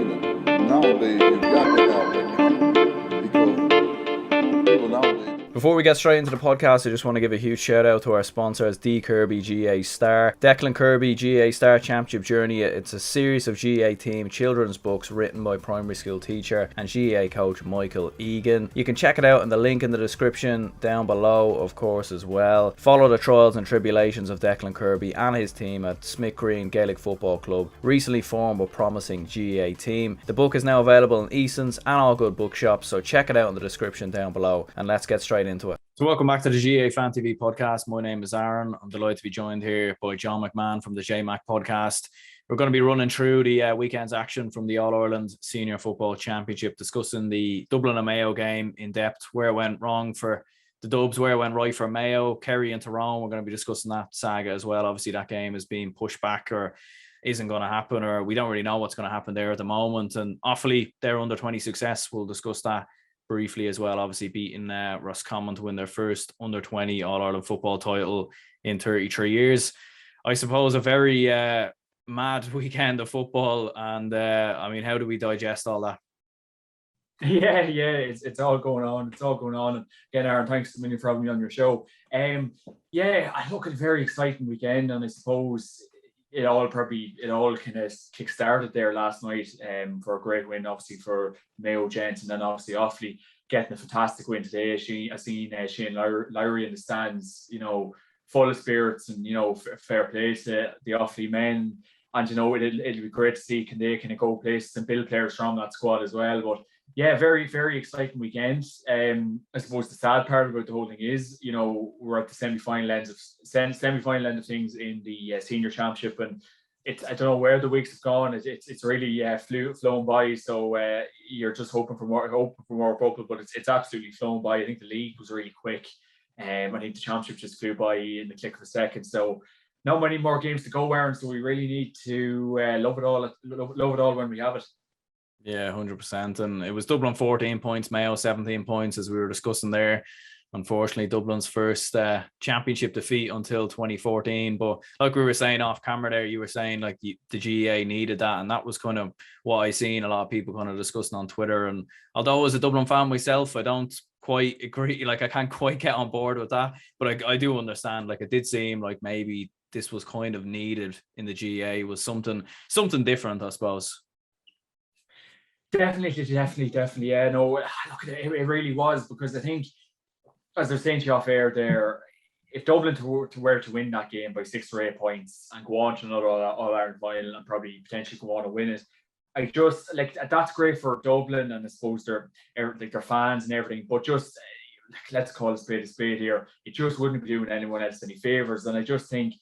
nowadays you got to have that because people nowadays. Before we get straight into the podcast, I just want to give a huge shout out to our sponsors, Declan Kirby GAA Star. Declan Kirby GAA Star Championship Journey. It's a series of GAA team children's books written by primary school teacher and GAA coach Michael Egan. You can check it out in the link in the description down below, of course, as well. Follow the trials and tribulations of Declan Kirby and his team at Smithgreen Gaelic Football Club, recently formed but promising GAA team. The book is now available in Easons and all good bookshops, so check it out in the description down below, and let's get straight into it. So welcome back to the GAA Fan TV podcast. My name is Aaron. I'm delighted to be joined here by John McMahon from the JMac Podcast. We're going to be running through the weekend's action from the All-Ireland Senior Football Championship, discussing the Dublin and Mayo game in depth, where it went wrong for the Dubs, where it went right for Mayo, Kerry and Tyrone. We're going to be discussing that saga as well. Obviously, that game is being pushed back or isn't going to happen, or we don't really know what's going to happen there at the moment. And Offaly, their under-20 success, we'll discuss that briefly as well. Obviously beating Roscommon to win their first under-20 All-Ireland football title in 33 years. I suppose a very mad weekend of football, and I mean, how do we digest all that? Yeah, it's all going on. It's all going on. And again, Aaron, thanks a million for having me on your show. Yeah, I look at a very exciting weekend, and I suppose it all kind of kick-started there last night for a great win, obviously, for Mayo Gents, and then obviously Offaly getting a fantastic win today. I seen Shane Lowry in the stands, full of spirits, and fair play to the Offaly men. And it'll be great to see can they kind of go places and build players from that squad as well. But yeah, very, very exciting weekend. I suppose the sad part about the whole thing is, we're at the semi-final end of things in the senior championship, and I don't know where the weeks have gone. It's really flown by. So you're just hoping for more football, but it's absolutely flown by. I think the league was really quick. I think the championship just flew by in the click of a second. So not many more games to go, Aaron. So we really need to love it all when we have it. Yeah, 100%. And it was Dublin 14 points, Mayo 17 points, as we were discussing there. Unfortunately, Dublin's first championship defeat until 2014. But like we were saying off camera there, you were saying like the GAA needed that. And that was kind of what I seen a lot of people kind of discussing on Twitter. And although as a Dublin fan myself, I don't quite agree. Like, I can't quite get on board with that. But I do understand, like, it did seem like maybe this was kind of needed in the GAA, was something different, I suppose. Definitely. Yeah, no, look, it really was, because I think, as I was saying to you off air there, if Dublin were to win that game by 6 or 8 points and go on to another All-Ireland final and probably potentially go on to win it, I just, like, that's great for Dublin, and I suppose their fans and everything, but just, let's call a spade here, it just wouldn't be doing anyone else any favours. And I just think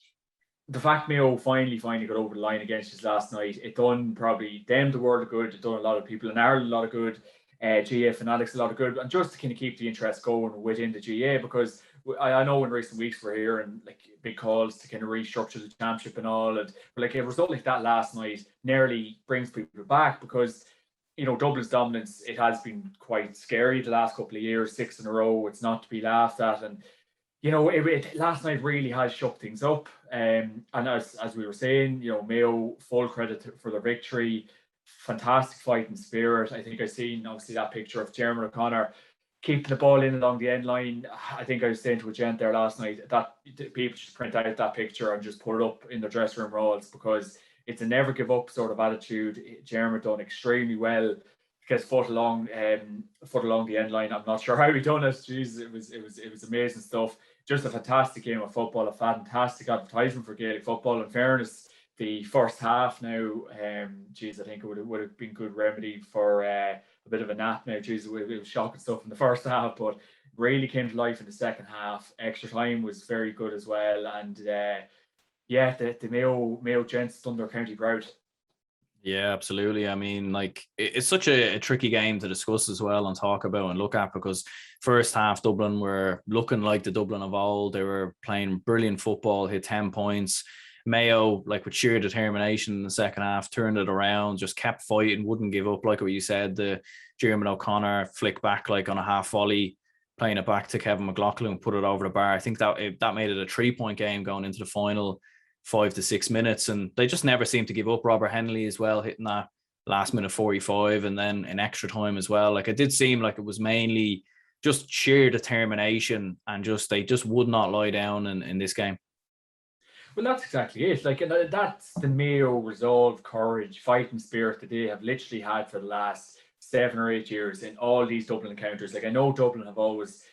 the fact Mayo finally got over the line against us last night, it done probably them the world of good. It done a lot of people in Ireland a lot of good, GAA fanatics a lot of good, and just to kind of keep the interest going within the GAA, because I know in recent weeks we're hearing like big calls to kind of restructure the championship and all, but like a result like that last night nearly brings people back, because Dublin's dominance, it has been quite scary the last couple of years, 6 in a row. It's not to be laughed at, and last night really has shook things up. And as we were saying, Mayo, full credit for their victory, fantastic fighting spirit. I think I seen obviously that picture of Jeremy O'Connor keeping the ball in along the end line. I think I was saying to a gent there last night that people should print out that picture and just put it up in their dressing room walls, because it's a never give up sort of attitude. Jeremy done extremely well. Gets foot along the end line. I'm not sure how he done it. Jeez, it was amazing stuff. Just a fantastic game of football, a fantastic advertisement for Gaelic football. In fairness, the first half now, I think it would have been good remedy for a bit of a nap now. It was shocking stuff in the first half, but really came to life in the second half. Extra time was very good as well, and the Mayo Gents done their county proud. Yeah, absolutely. I mean, like, it's such a tricky game to discuss as well and talk about and look at, because first half Dublin were looking like the Dublin of old. They were playing brilliant football, hit 10 points. Mayo, like, with sheer determination in the second half, turned it around, just kept fighting, wouldn't give up. Like what you said, the Jeremy O'Connor flick back like on a half volley, playing it back to Kevin McLaughlin, put it over the bar. I think that made it a 3-point game going into the final 5 to 6 minutes, and they just never seemed to give up. Robert Henley as well, hitting that last minute 45 and then in extra time as well. Like, it did seem like it was mainly just sheer determination and they just would not lie down in this game. Well, that's exactly it. Like, that's the Mayo resolve, courage, fighting spirit that they have literally had for the last 7 or 8 years in all these Dublin encounters. Like, I know Dublin have always,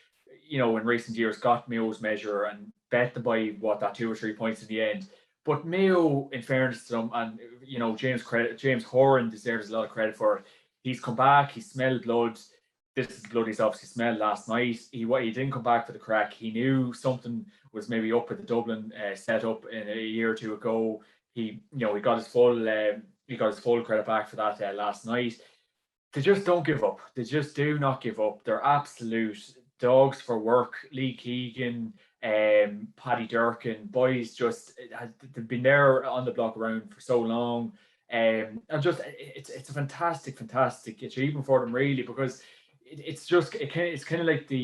in recent years got Mayo's measure and bet them by that 2 or 3 points in the end. But Mayo, in fairness to them, and James Horan deserves a lot of credit for it. He's come back, he smelled blood. This is the blood he's obviously smelled last night. He didn't come back for the crack. He knew something was maybe up with the Dublin setup in a year or two ago. He got his full credit back for that last night. They just don't give up. They just do not give up. They're absolute dogs for work. Lee Keegan, Paddy Durkin, boys they've been there on the block around for so long. And it's a fantastic achievement for them, really, because it's kind of like the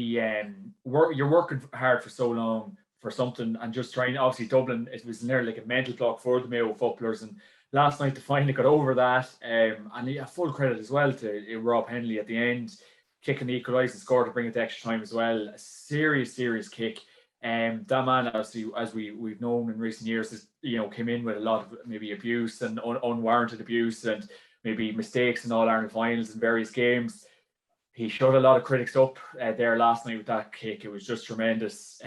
you're working hard for so long for something and just trying. Obviously, Dublin, it was nearly like a mental block for the Mayo footballers, and last night they finally got over that. And full credit as well to Rob Henley at the end, kicking the equalising score to bring it to extra time as well. A serious kick. That man, obviously, as we've known in recent years, came in with a lot of maybe abuse and unwarranted abuse and maybe mistakes in All-Ireland finals in various games. He shut a lot of critics up there last night with that kick. It was just tremendous.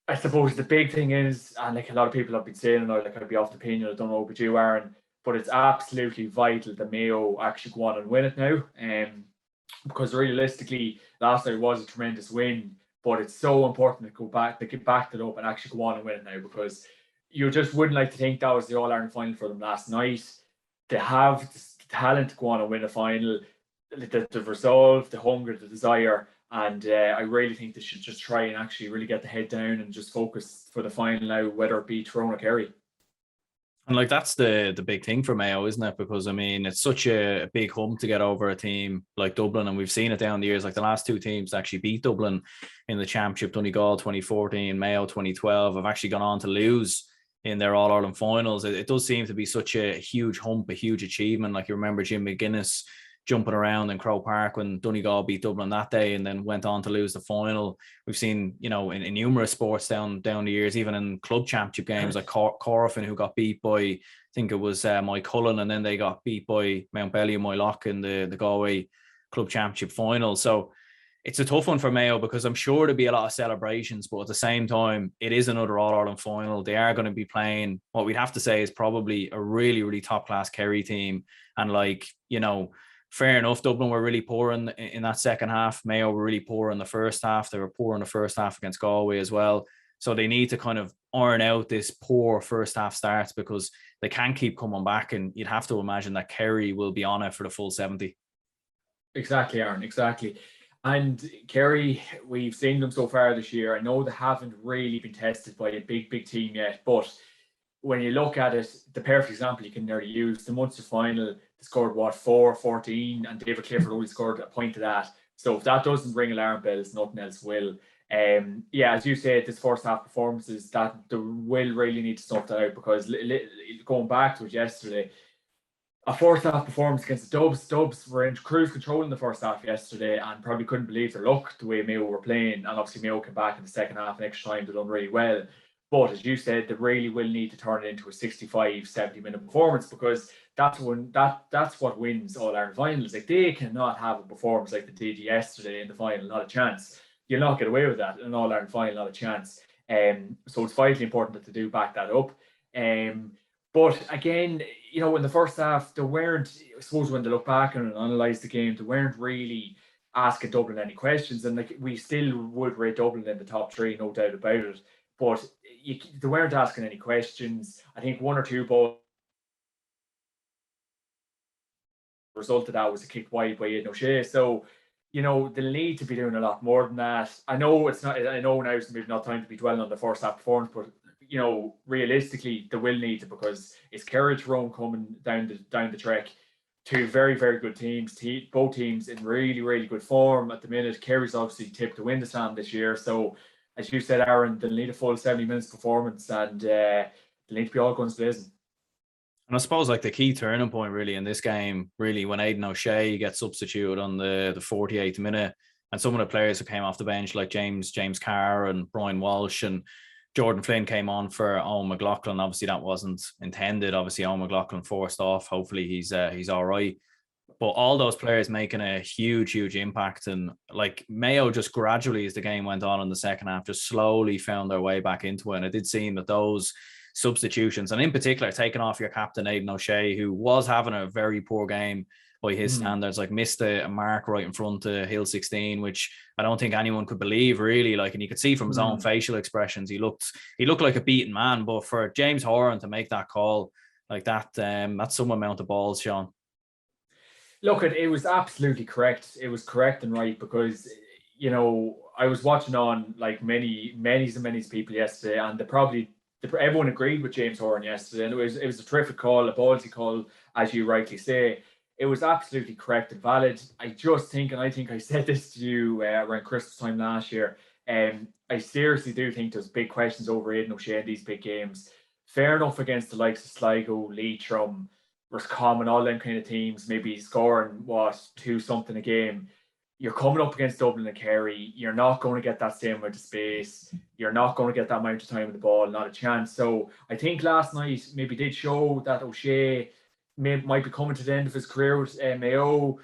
I suppose the big thing is, and like a lot of people have been saying, and I'd be off the opinion, I don't know about you, Aaron, but it's absolutely vital that Mayo actually go on and win it now. Because realistically, last night was a tremendous win, but it's so important to get back it up and actually go on and win it now, because you just wouldn't like to think that was the All-Ireland final for them last night. They have the talent to go on and win a final. The resolve, the hunger, the desire, and I really think they should just try and actually really get the head down and just focus for the final now, whether it be Tyrone or Kerry. And like, that's the big thing for Mayo, isn't it? Because I mean, it's such a big hump to get over a team like Dublin, and we've seen it down the years. Like, the last 2 teams to actually beat Dublin in the championship, Donegal 2014, Mayo 2012, have actually gone on to lose in their All-Ireland finals. It does seem to be such a huge hump, a huge achievement. Like, you remember Jim McGuinness jumping around in Croke Park when Donegal beat Dublin that day and then went on to lose the final. We've seen, in numerous sports down the years, even in club championship games, like Corofin, who got beat by, I think it was Mike Cullen, and then they got beat by Mountbelly and Moylock in the Galway club championship final. So it's a tough one for Mayo, because I'm sure there'll be a lot of celebrations, but at the same time, it is another All-Ireland final. They are going to be playing what we'd have to say is probably a really, really top-class Kerry team. And fair enough, Dublin were really poor in that second half. Mayo were really poor in the first half. They were poor in the first half against Galway as well. So they need to kind of iron out this poor first half starts, because they can't keep coming back, and you'd have to imagine that Kerry will be on it for the full 70. Exactly, Aaron, exactly. And Kerry, we've seen them so far this year. I know they haven't really been tested by a big team yet, but when you look at it, the perfect example you can nearly use, the Munster final, they scored 4-14, and David Clifford only scored a point to that. So if that doesn't ring alarm bells, nothing else will. As you said, this first half performances, that they will really need to sort that out, because going back to it yesterday, a first half performance against the Dubs were in cruise control in the first half yesterday and probably couldn't believe their luck the way Mayo were playing. And obviously Mayo came back in the second half and extra time, they done really well. But as you said, they really will need to turn it into a 65, 70 minute performance, because that's what wins All-Ireland finals. Like, they cannot have a performance like they did yesterday in the final, not a chance. You'll not get away with that in an All-Ireland final, not a chance. So it's vitally important that they do back that up. But again, in the first half, they weren't, I suppose when they look back and analyse the game, they weren't really asking Dublin any questions. And we still would rate Dublin in the top 3, no doubt about it. But they weren't asking any questions. I think 1 or 2 balls. The result of that was a kick wide by Aiden O'Shea. So, they'll need to be doing a lot more than that. I know it's not. I know now it's maybe not time to be dwelling on the first half performance, but realistically, they will need to, because it's Kerry-Tyrone coming down the trek. 2 very, very good teams. Both teams in really, really good form at the minute. Kerry's obviously tipped to win the Slam this year, so, as you said, Aaron, they'll need a full 70 minutes performance, and they'll need to be all guns blazing. And I suppose like the key turning point really in this game, really when Aiden O'Shea gets substituted on the 48th minute, and some of the players who came off the bench like James Carr and Brian Walsh and Jordan Flynn came on for Owen McLaughlin. Obviously that wasn't intended. Obviously Owen McLaughlin forced off. Hopefully he's all right. But all those players making a huge impact. And like Mayo just gradually, as the game went on in the second half, just slowly found their way back into it. And it did seem that those substitutions, and in particular, taking off your captain, Aiden O'Shea, who was having a very poor game by his standards, like missed a mark right in front of Hill 16, which I don't think anyone could believe really. Like, and you could see from his own facial expressions, he looked like a beaten man. But for James Horan to make that call like that, that's some amount of balls, Sean. Look, it was absolutely correct. It was correct and right because, you know, I was watching on like many people yesterday, and everyone agreed with James Horan yesterday, and it was a terrific call, a ballsy call, as you rightly say. It was absolutely correct and valid. I just think, and I think I said this to you around Christmas time last year, I seriously do think there's big questions over Aiden O'Shea in these big games. Fair enough against the likes of Sligo, Leitrim, Roscommon, all them kind of teams, maybe scoring, 2-something a game. You're coming up against Dublin and Kerry. You're not going to get that same amount of space. You're not going to get that amount of time with the ball, not a chance. So I think last night maybe did show that O'Shea might be coming to the end of his career with Mayo.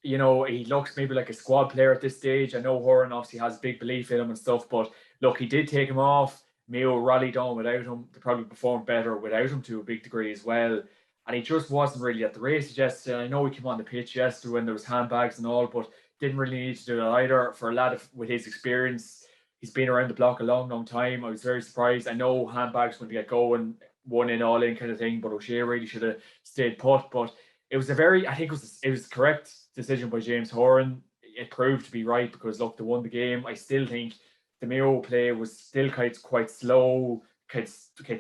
You know, he looks maybe like a squad player at this stage. I know Horan obviously has big belief in him and stuff, but look, he did take him off. Mayo rallied on without him. They probably performed better without him to a big degree as well. And he just wasn't really at the races yesterday. I know he came on the pitch yesterday when there was handbags and all, but didn't really need to do that either. For a lad with his experience, he's been around the block a long time. I was very surprised. I know handbags when they get going, one in, all in kind of thing, but O'Shea really should have stayed put. But it was it was correct decision by James Horan. It proved to be right because look, they won the game. I still think the Mayo play was still quite slow, quite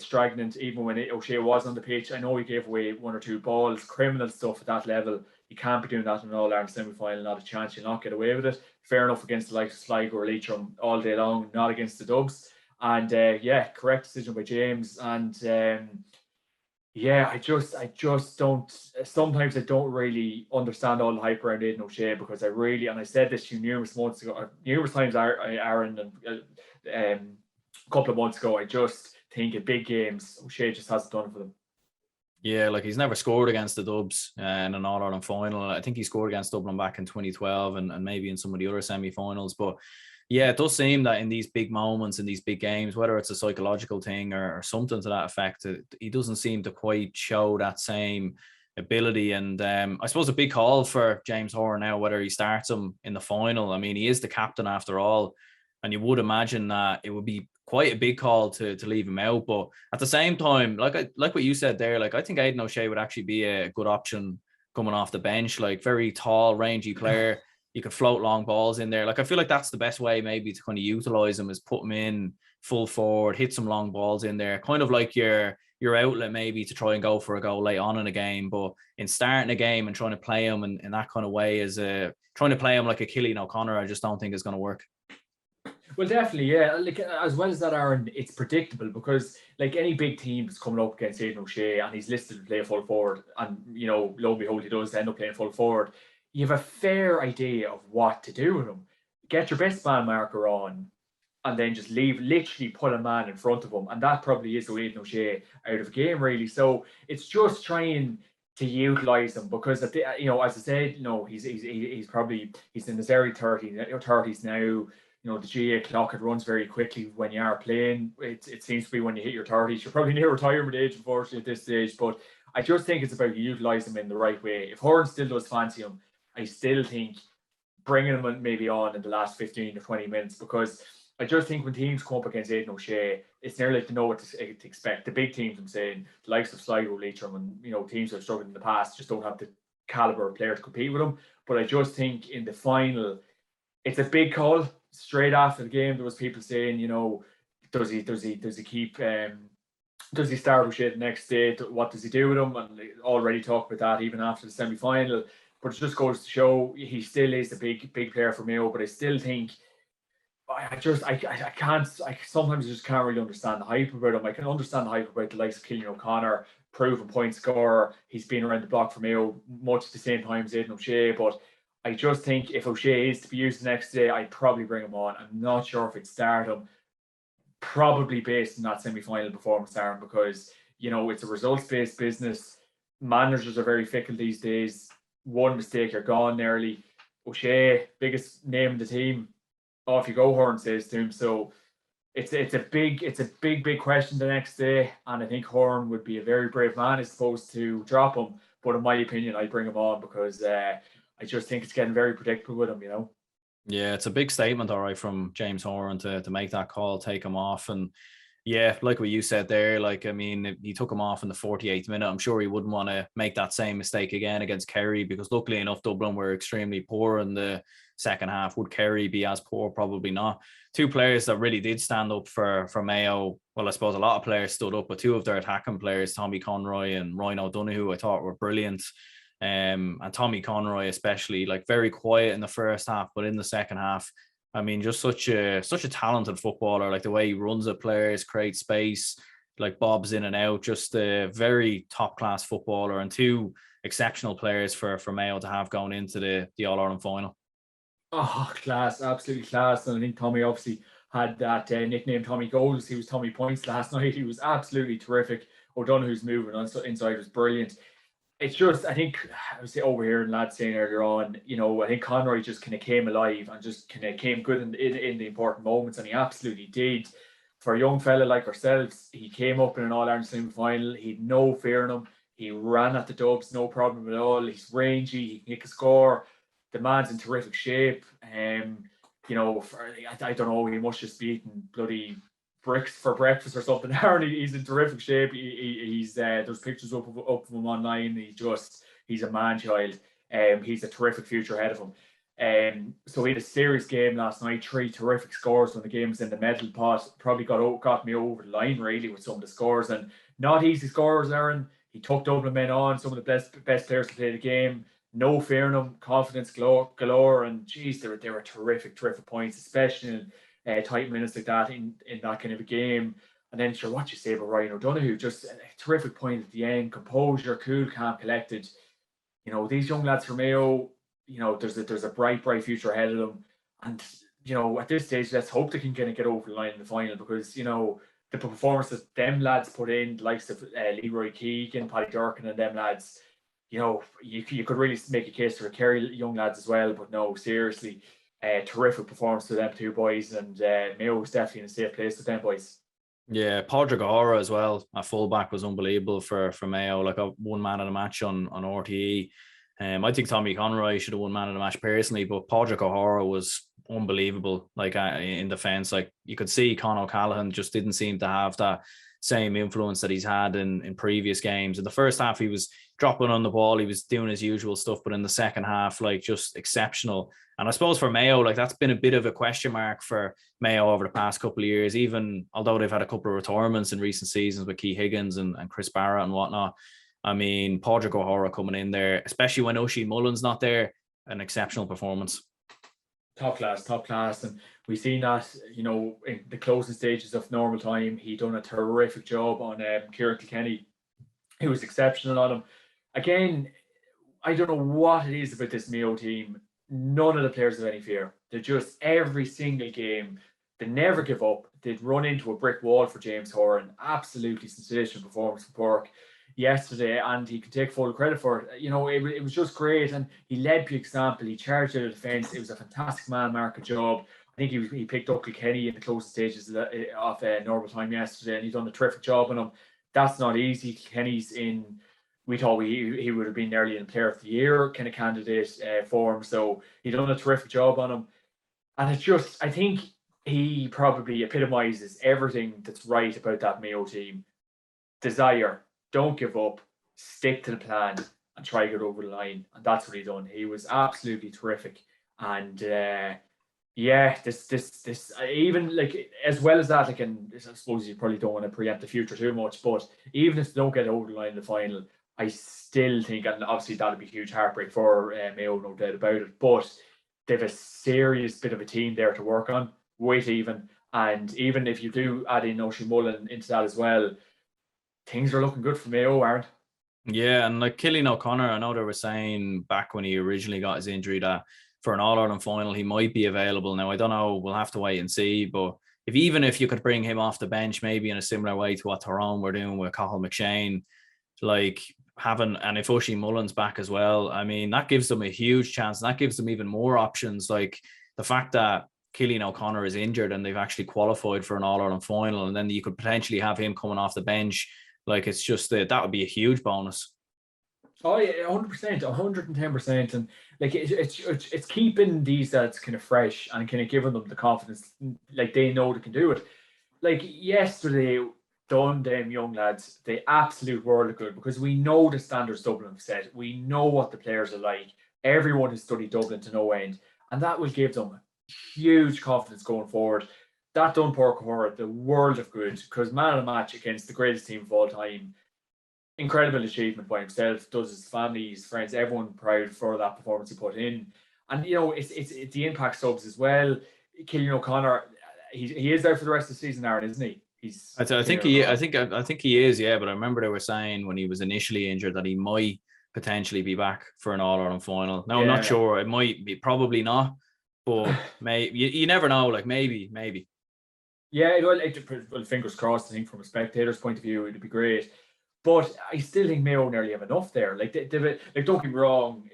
stagnant, even when O'Shea was on the pitch. I know he gave away one or two balls, criminal stuff at that level. You can't be doing that in an All-Ireland semi-final, not a chance. You'll not get away with it. Fair enough against the likes of Sligo or Leitrim all day long, not against the Dubs. And correct decision by James. And I just don't. Sometimes I don't really understand all the hype around Aiden O'Shea because I said this to you numerous times, Aaron, and a couple of months ago. I just think in big games, O'Shea just hasn't done it for them. Yeah, like he's never scored against the Dubs in an All-Ireland final. I think he scored against Dublin back in 2012 and maybe in some of the other semi-finals. But yeah, it does seem that in these big moments, in these big games, whether it's a psychological thing or something to that effect, he doesn't seem to quite show that same ability. And I suppose a big call for James Horan now, whether he starts him in the final. I mean, he is the captain after all. And you would imagine that it would be quite a big call to leave him out. But at the same time, like what you said there, like I think Aiden O'Shea would actually be a good option coming off the bench, like very tall, rangy player. You could float long balls in there. Like I feel like that's the best way maybe to kind of utilize him is put him in full forward, hit some long balls in there, kind of like your outlet maybe to try and go for a goal late on in a game. But in starting a game and trying to play him in that kind of way trying to play him like a Cillian O'Connor, I just don't think is going to work. Well, definitely, yeah. Like as well as that, Aaron, it's predictable because like any big team is coming up against Aiden O'Shea and he's listed to play full forward, and you know, lo and behold, he does end up playing full forward. You have a fair idea of what to do with him. Get your best man marker on, and then just literally put a man in front of him, and that probably is the Aiden O'Shea out of the game, really. So it's just trying to utilize him because as I said, he's in his early 30s now. You know, the GAA clock, it runs very quickly when you are playing. It seems to be when you hit your 30s, you're probably near retirement age, unfortunately, at this stage. But I just think it's about utilising him in the right way. If Horan still does fancy him, I still think bringing him maybe on in the last 15 to 20 minutes, because I just think when teams come up against Aiden O'Shea, it's nearly like to know what to expect. The big teams, I'm saying, the likes of Sligo, Leitrim, and teams that have struggled in the past just don't have the calibre of player to compete with him. But I just think in the final, it's a big call. Straight after the game, there was people saying, does he start O'Shea the next day? What does he do with him? And they already talked about that even after the semi-final. But it just goes to show he still is a big player for Mayo. But I still think I sometimes just can't really understand the hype about him. I can understand the hype about the likes of Cillian O'Connor, proven point scorer. He's been around the block for Mayo much at the same time as Aiden O'Shea, but I just think if O'Shea is to be used the next day, I'd probably bring him on. I'm not sure if I'd start him, probably based on that semi-final performance, Aaron, because, you know, it's a results-based business. Managers are very fickle these days. One mistake, you're gone early. O'Shea, biggest name in the team, off you go, Horn says to him. So it's a big question the next day, and I think Horn would be a very brave man, I suppose, to drop him. But in my opinion, I'd bring him on because I just think it's getting very predictable with him, you know. Yeah, it's a big statement, all right, from James Horan to make that call, take him off. And yeah, like what you said there, like, I mean, he took him off in the 48th minute. I'm sure he wouldn't want to make that same mistake again against Kerry, because luckily enough, Dublin were extremely poor in the second half. Would Kerry be as poor? Probably not. Two players that really did stand up for Mayo. Well, I suppose a lot of players stood up, but two of their attacking players, Tommy Conroy and Ryan O'Donoghue, I thought were brilliant. And Tommy Conroy especially, like, very quiet in the first half, but in the second half, I mean, just such a talented footballer. Like the way he runs at players, creates space, like bobs in and out. Just a very top class footballer, and two exceptional players for Mayo to have going into the All Ireland final. Oh, class, absolutely class. And I think Tommy obviously had that nickname Tommy Goals. He was Tommy Points last night. He was absolutely terrific. O'Donoghue's moving on inside was brilliant. It's just, I think, I was overhearing lads saying earlier on, you know, I think Conroy just kind of came alive and just kind of came good in the important moments, and he absolutely did. For a young fella like ourselves, he came up in an All-Ireland semi-final. He had no fear in him. He ran at the dubs, no problem at all. He's rangy, he can kick a score. The man's in terrific shape. You know, I don't know, he must just be eating bloody bricks for breakfast or something. He's in terrific shape. He's there's pictures up of him online. He's a man child. He's a terrific future ahead of him. So he had a serious game last night. 3 terrific scores when the game was in the medal pot. Probably got me over the line really with some of the scores, and not easy scores, Aaron. He took Dublin men on, some of the best players to play the game. No fear in them, confidence galore, and geez, they were terrific points, especially in tight minutes like that in that kind of a game. And then sure, what you say about Ryan O'Donoghue, just a terrific point at the end, composure, cool, calm, collected. You know, these young lads from Mayo, you know, there's a bright future ahead of them. And, you know, at this stage, let's hope they can kind of get over the line in the final, because, you know, the performances them lads put in, the likes of Leroy Keegan, Paddy Durkin and them lads, you know, you could really make a case for the Kerry young lads as well. But no, seriously, terrific performance to them two boys, and Mayo was definitely in a safe place with them boys. Yeah, Padraig O'Hara as well, a fullback, was unbelievable for Mayo, like a one man of the match on RTE. I think Tommy Conroy should have won man of the match personally, but Padraig O'Hara was unbelievable. Like in defence, like you could see Con O'Callaghan just didn't seem to have that same influence that he's had in previous games. In the first half, he was dropping on the ball, he was doing his usual stuff, but in the second half, like, just exceptional. And I suppose for Mayo, like, that's been a bit of a question mark for Mayo over the past couple of years, even although they've had a couple of retirements in recent seasons with Keith Higgins and Chris Barrett and whatnot. I mean, Padraig O'Hara coming in there, especially when Oisin Mullen's not there, an exceptional performance. Top class. And we've seen that, you know, in the closing stages of normal time, he done a terrific job on Kieran Kilkenny. He was exceptional on him. Again, I don't know what it is about this Mayo team. None of the players have any fear. They're just, every single game, they never give up. They'd run into a brick wall for James Horan. Absolutely sensational performance from Cork yesterday, and he can take full credit for it. You know, it was just great, and he led by example. He charged out of defence. It was a fantastic man marker job. I think he picked up Kilkenny in the closing stages of normal time yesterday, and he's done a terrific job on him. That's not easy. Kilkenny's in, we thought he would have been nearly in Player of the Year kind of candidate form, so he done a terrific job on him. And it's just, I think he probably epitomises everything that's right about that Mayo team. Desire, don't give up, stick to the plan, and try to get over the line. And that's what he done. He was absolutely terrific. And this even, like, as well as that, like, and I suppose you probably don't want to preempt the future too much, but even if they don't get over the line in the final, I still think, and obviously that'll be a huge heartbreak for Mayo, no doubt about it, but they've a serious bit of a team there to work on with even. And even if you do add in Oisin Mullen into that as well, things are looking good for Mayo, aren't? Yeah, and like Cillian O'Connor, I know they were saying back when he originally got his injury that for an All-Ireland final he might be available. Now I don't know, we'll have to wait and see. But even if you could bring him off the bench, maybe in a similar way to what Tyrone were doing with Cathal McShane, like having, and if Oisin Mullen's back as well, I mean that gives them a huge chance, and that gives them even more options. Like the fact that Cillian O'Connor is injured and they've actually qualified for an All-Ireland final, and then you could potentially have him coming off the bench. Like it's just that would be a huge bonus. Oh yeah, 100%, 110%, and like it's keeping these lads kind of fresh and kind of giving them the confidence, like they know they can do it. Like yesterday, done them young lads the absolute world of good, because we know the standards Dublin have set. We know what the players are like. Everyone has studied Dublin to no end, and that will give them huge confidence going forward. That done Páirc Uí Chaoimh the world of good, because man of the match against the greatest team of all time. Incredible achievement by himself, does his family, his friends, everyone proud for that performance he put in. And you know, it's the impact subs as well. Cillian O'Connor, he is there for the rest of the season, Aaron, isn't he? I think he is, yeah. But I remember they were saying when he was initially injured that he might potentially be back for an All-Ireland final. Now I'm not sure. It might be, probably not, but maybe you never know. Like maybe. Yeah, well, fingers crossed. I think from a spectator's point of view, it'd be great. But I still think Mayo nearly have enough there. Like don't get me wrong,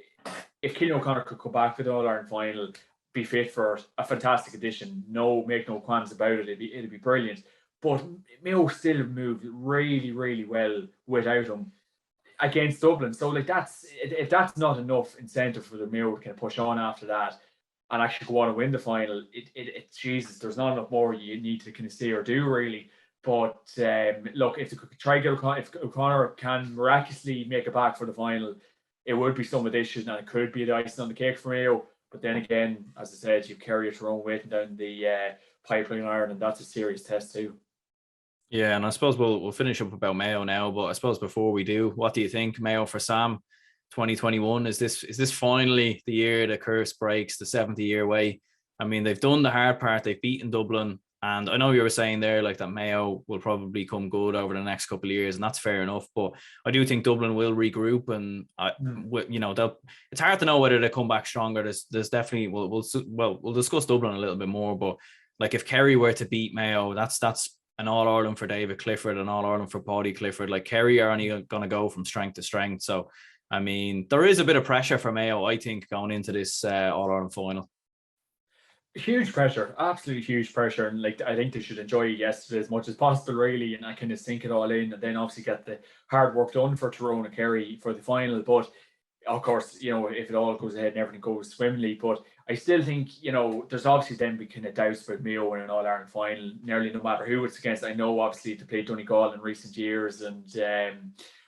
if Cillian O'Connor could come back for the All-Ireland final, be fit for a fantastic addition, make no qualms about it, it'd be brilliant. But Mayo still moved really, really well without him against Dublin. So like if that's not enough incentive for the Mayo to kind of push on after that and actually go on and win the final, it Jesus, there's not enough more you need to kind of say or do really. But look, if O'Connor can miraculously make it back for the final, it would be some addition, and it could be the icing on the cake for Mayo. But then again, as I said, you carry Tyrone waiting down the pipeline iron, and that's a serious test too. Yeah, and I suppose we'll finish up about Mayo now. But I suppose before we do, what do you think, Mayo for Sam? 2021, is this finally the year the curse breaks, the 70-year way? I mean, they've done the hard part. They've beaten Dublin. And I know you were saying there like that Mayo will probably come good over the next couple of years, and that's fair enough. But I do think Dublin will regroup, and it's hard to know whether they come back stronger. There's definitely we'll discuss Dublin a little bit more. But like if Kerry were to beat Mayo, that's an All-Ireland for David Clifford, an All-Ireland for Paddy Clifford. Like Kerry are only going to go from strength to strength. So I mean, there is a bit of pressure for Mayo, I think, going into this All-Ireland final. Huge pressure, absolutely huge pressure, and like I think they should enjoy yesterday as much as possible, really, and I kind of sink it all in, and then obviously get the hard work done for Tyrone and Kerry for the final. But of course, you know, if it all goes ahead and everything goes swimmingly, but I still think, you know, there's obviously then be kind of doubts about Mayo in an All-Ireland final, nearly no matter who it's against. I know obviously they played Donegal in recent years, and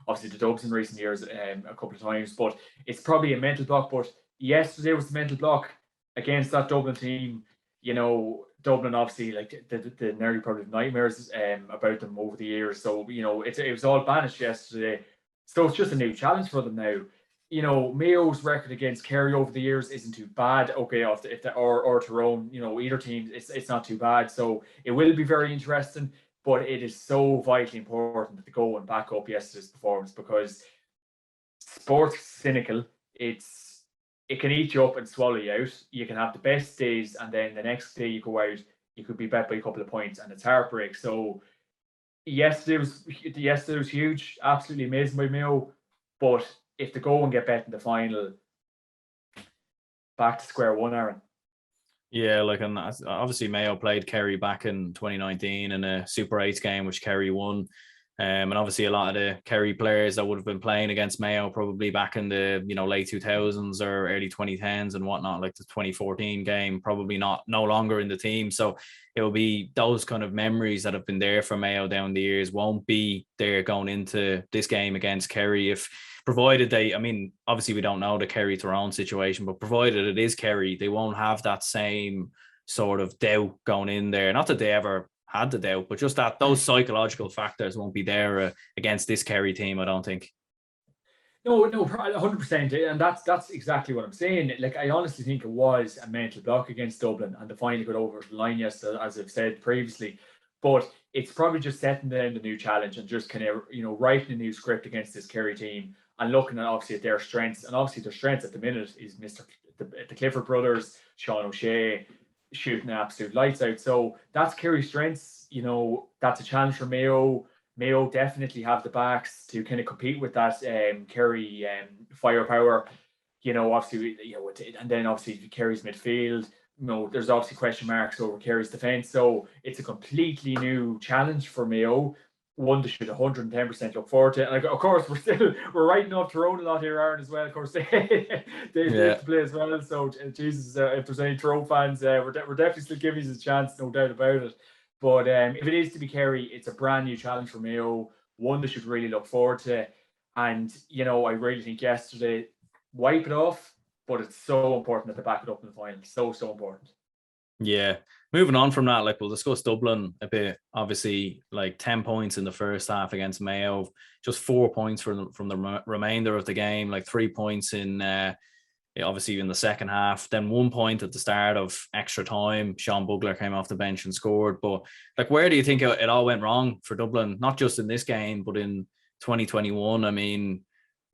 obviously the Dubs in recent years a couple of times, but it's probably a mental block. But yesterday was the mental block against that Dublin team. You know, Dublin obviously, like the nearly probably nightmares about them over the years. So, you know, it was all banished yesterday. So it's just a new challenge for them now. You know, Mayo's record against Kerry over the years isn't too bad. Okay, or Tyrone, you know, either team, it's not too bad. So it will be very interesting, but it is so vitally important that they go and back up yesterday's performance, because sports cynical. It can eat you up and swallow you out. You can have the best days, and then the next day you go out, you could be bet by a couple of points, and it's heartbreak. So yesterday was huge, absolutely amazing by Mayo. But if they go and get bet in the final, back to square one, Aaron. Yeah, like, and obviously Mayo played Kerry back in 2019 in a Super 8 game, which Kerry won. And obviously a lot of the Kerry players that would have been playing against Mayo probably back in the, you know, late 2000s or early 2010s and whatnot, like the 2014 game, probably no longer in the team. So it will be those kind of memories that have been there for Mayo down the years won't be there going into this game against Kerry. Provided they, I mean, obviously we don't know the Kerry-Tyrone situation, but provided it is Kerry, they won't have that same sort of doubt going in there. Not that they ever had the doubt, but just that those psychological factors won't be there against this Kerry team, I don't think. No, 100%, and that's exactly what I'm saying. Like, I honestly think it was a mental block against Dublin, and the final got over the line yesterday, as I've said previously. But it's probably just setting them the new challenge and just kind of, writing a new script against this Kerry team and looking at obviously at their strengths. And obviously their strengths at the minute is the Clifford brothers, Sean O'Shea, shooting absolute lights out. So that's Kerry's strengths. That's a challenge for Mayo. Mayo definitely have the backs to kind of compete with that Kerry firepower. Obviously, and then obviously Kerry's midfield. There's obviously question marks over Kerry's defence. So it's a completely new challenge for Mayo. One that should 110% look forward to. And of course, we're writing off Tyrone a lot here, Aaron, as well. Of course, they have to play as well. So, Jesus, if there's any Tyrone fans, we're definitely still giving you a chance, no doubt about it. But if it is to be Kerry, it's a brand new challenge for Mayo, one they should really look forward to. And, I really think yesterday, wipe it off, but it's so important that they back it up in the final. So important. Yeah. Moving on from that, we'll discuss Dublin a bit. Obviously, 10 points in the first half against Mayo, just 4 points from the remainder of the game, 3 points in obviously in the second half, then 1 point at the start of extra time. Sean Bugler came off the bench and scored. But where do you think it all went wrong for Dublin? Not just in this game, but in 2021. I mean,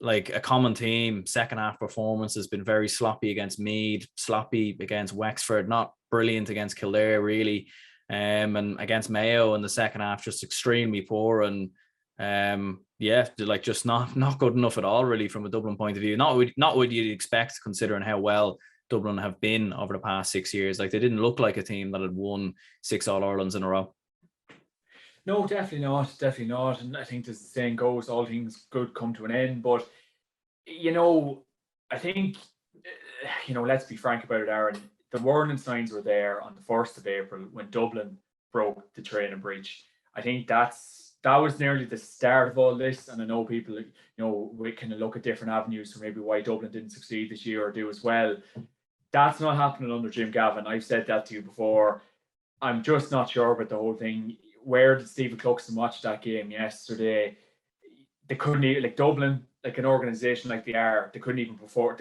a common theme, second half performance has been very sloppy against Meath, sloppy against Wexford, not brilliant against Kildare really, and against Mayo in the second half just extremely poor, and just not good enough at all really from a Dublin point of view. Not what you'd expect considering how well Dublin have been over the past 6 years. They didn't look like a team that had won 6 All-Irelands in a row. No, definitely not. And I think as the saying goes, all things good come to an end. But, I think, let's be frank about it, Aaron. The warning signs were there on the 1st of April when Dublin broke the training breach. I think that was nearly the start of all this. And I know people, we can look at different avenues for maybe why Dublin didn't succeed this year or do as well. That's not happening under Jim Gavin. I've said that to you before. I'm just not sure about the whole thing. Where did Stephen Cluxton watch that game yesterday? They couldn't even, Dublin, an organisation like they are, they couldn't even confirm.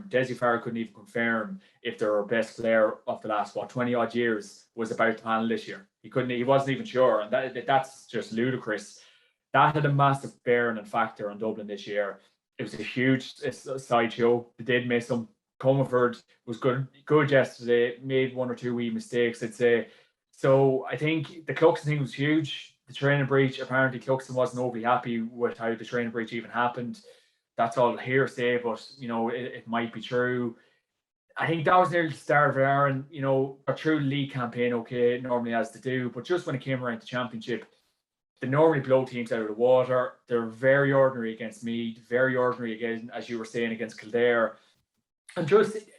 Dessie Farrell couldn't even confirm if their best player of the last 20 odd years was about to panel this year. He wasn't even sure, and that's just ludicrous. That had a massive bearing and factor on Dublin this year. It was a huge sideshow. They did miss him. Comerford was good yesterday. Made 1 or 2 wee mistakes, I'd say. So I think the Cluxton thing was huge. The training breach, apparently Cluxton wasn't overly happy with how the training breach even happened. That's all hearsay, but it might be true. I think that was nearly the start of it, Aaron. A true league campaign, okay, normally has to do, but just when it came around to championship, they normally blow teams out of the water. They're very ordinary against Meath, very ordinary again, as you were saying, against Kildare. And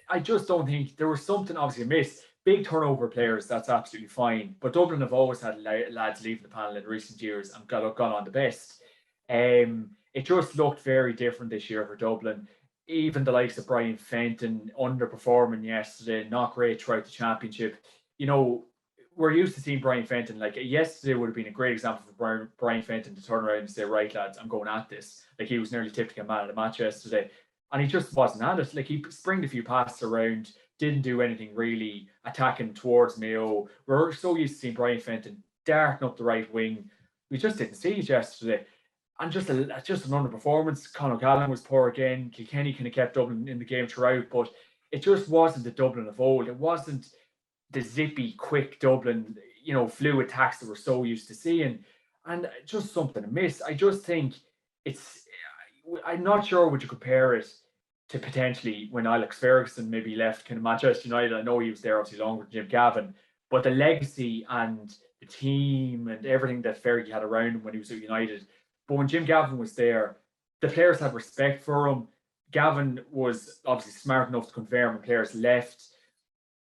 I just don't think there was something obviously amiss. Big turnover players, that's absolutely fine. But Dublin have always had lads leaving the panel in recent years and gone on the best. It just looked very different this year for Dublin. Even the likes of Brian Fenton underperforming yesterday, not great throughout the championship. We're used to seeing Brian Fenton. Yesterday would have been a great example for Brian Fenton to turn around and say, right, lads, I'm going at this. He was nearly tipped to get man of the match yesterday. And he just wasn't at it. He springed a few passes around, didn't do anything really attacking towards Mayo. We're so used to seeing Brian Fenton darting up the right wing. We just didn't see it yesterday. And just an underperformance. Conor Gallen was poor again. Kilkenny kind of kept Dublin in the game throughout, but it just wasn't the Dublin of old. It wasn't the zippy, quick Dublin, fluid attacks that we're so used to seeing. And just something amiss. I just think I'm not sure would you compare it to potentially when Alex Ferguson maybe left kind of Manchester United. I know he was there obviously longer than Jim Gavin, but the legacy and the team and everything that Fergie had around him when he was at United. But when Jim Gavin was there, the players had respect for him. Gavin was obviously smart enough to confirm when players left.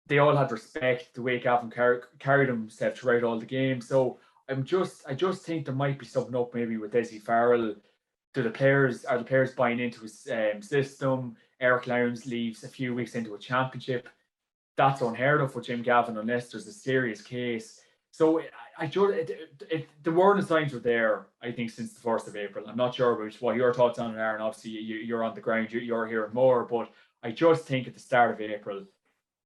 They all had respect the way Gavin carried himself throughout all the games. So I just think there might be something up maybe with Dessie Farrell. Are the players buying into his system? Eric Lowndes leaves a few weeks into a championship. That's unheard of with Jim Gavin unless there's a serious case. So the warning signs were there, I think, since the 1st of April. I'm not sure about what your thoughts on it, Aaron. Obviously, you're on the ground, you're hearing more. But I just think at the start of April,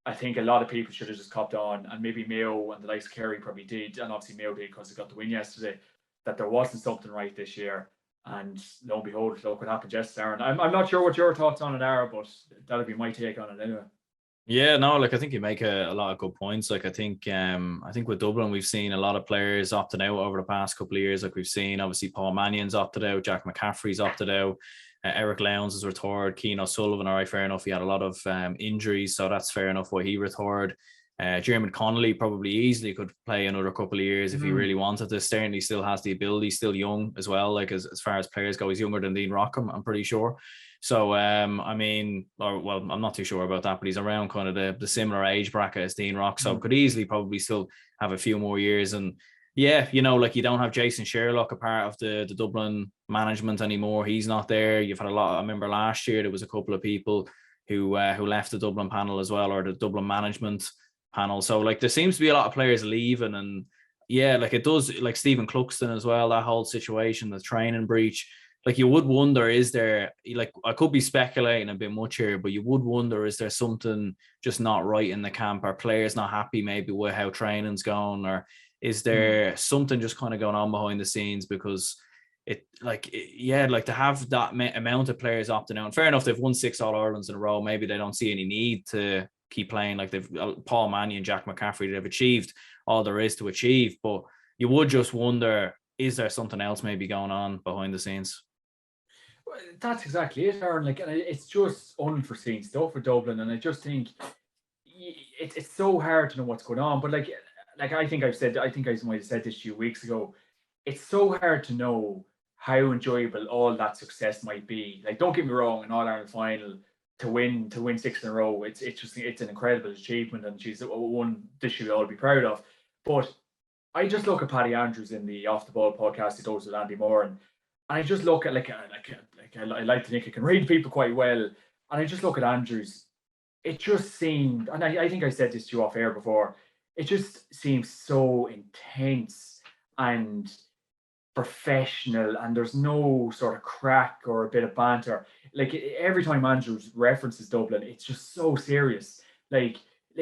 I think a lot of people should have just copped on, and maybe Mayo and the likes of Kerry probably did, and obviously Mayo did because they got the win yesterday, that there wasn't something right this year. And lo and behold, look what happened yesterday, Aaron. I'm not sure what your thoughts on it are, but that'll be my take on it anyway. Yeah, no, like I think you make a lot of good points. Like I think with Dublin, we've seen a lot of players opting out over the past couple of years. Like we've seen obviously Paul Mannion's opted out, Jack McCaffrey's opted out, Eric Lowndes is retired, Keane O'Sullivan, all right, fair enough. He had a lot of injuries, so that's fair enough why he retired. Jeremy Connolly probably easily could play another couple of years if he really wanted to. Certainly still has the ability, still young as well. Like as far as players go, he's younger than Dean Rockham, I'm pretty sure. So, I mean, I'm not too sure about that, but he's around kind of the similar age bracket as Dean Rock, so could easily probably still have a few more years. And yeah, you know, like you don't have Jason Sherlock a part of the Dublin management anymore. He's not there. You've had a lot. I remember last year there was a couple of people who left the Dublin panel as well, or the Dublin management panel. So like there seems to be a lot of players leaving, and yeah, like it does, like Stephen Cluxton as well, that whole situation, the training breach. Like you would wonder, is there, like I could be speculating a bit much here, but you would wonder, is there something just not right in the camp? Are players not happy maybe with how training's going, or is there something just kind of going on behind the scenes? Because like to have that amount of players opting out, and fair enough, they've won 6 All-Irelands in a row, maybe they don't see any need to keep playing. Like they've Paul Mannion, Jack McCaffrey, they've achieved all there is to achieve, but you would just wonder, is there something else maybe going on behind the scenes? That's exactly it, Aaron. Like, it's just unforeseen stuff for Dublin, and I just think it's so hard to know what's going on. But like I think I might have said this a few weeks ago. It's so hard to know how enjoyable all that success might be. Like, don't get me wrong, an All-Ireland final to win 6 in a row, it's an incredible achievement, and she's one this should all be proud of. But I just look at Paddy Andrews in the Off the Ball podcast he does with Andy Moore, and I just look at I like to think I can read people quite well, and I just look at Andrews. It just seemed, and I think I said this to you off air before, it just seems so intense and professional, and there's no sort of crack or a bit of banter. Like every time Andrews references Dublin, it's just so serious. Like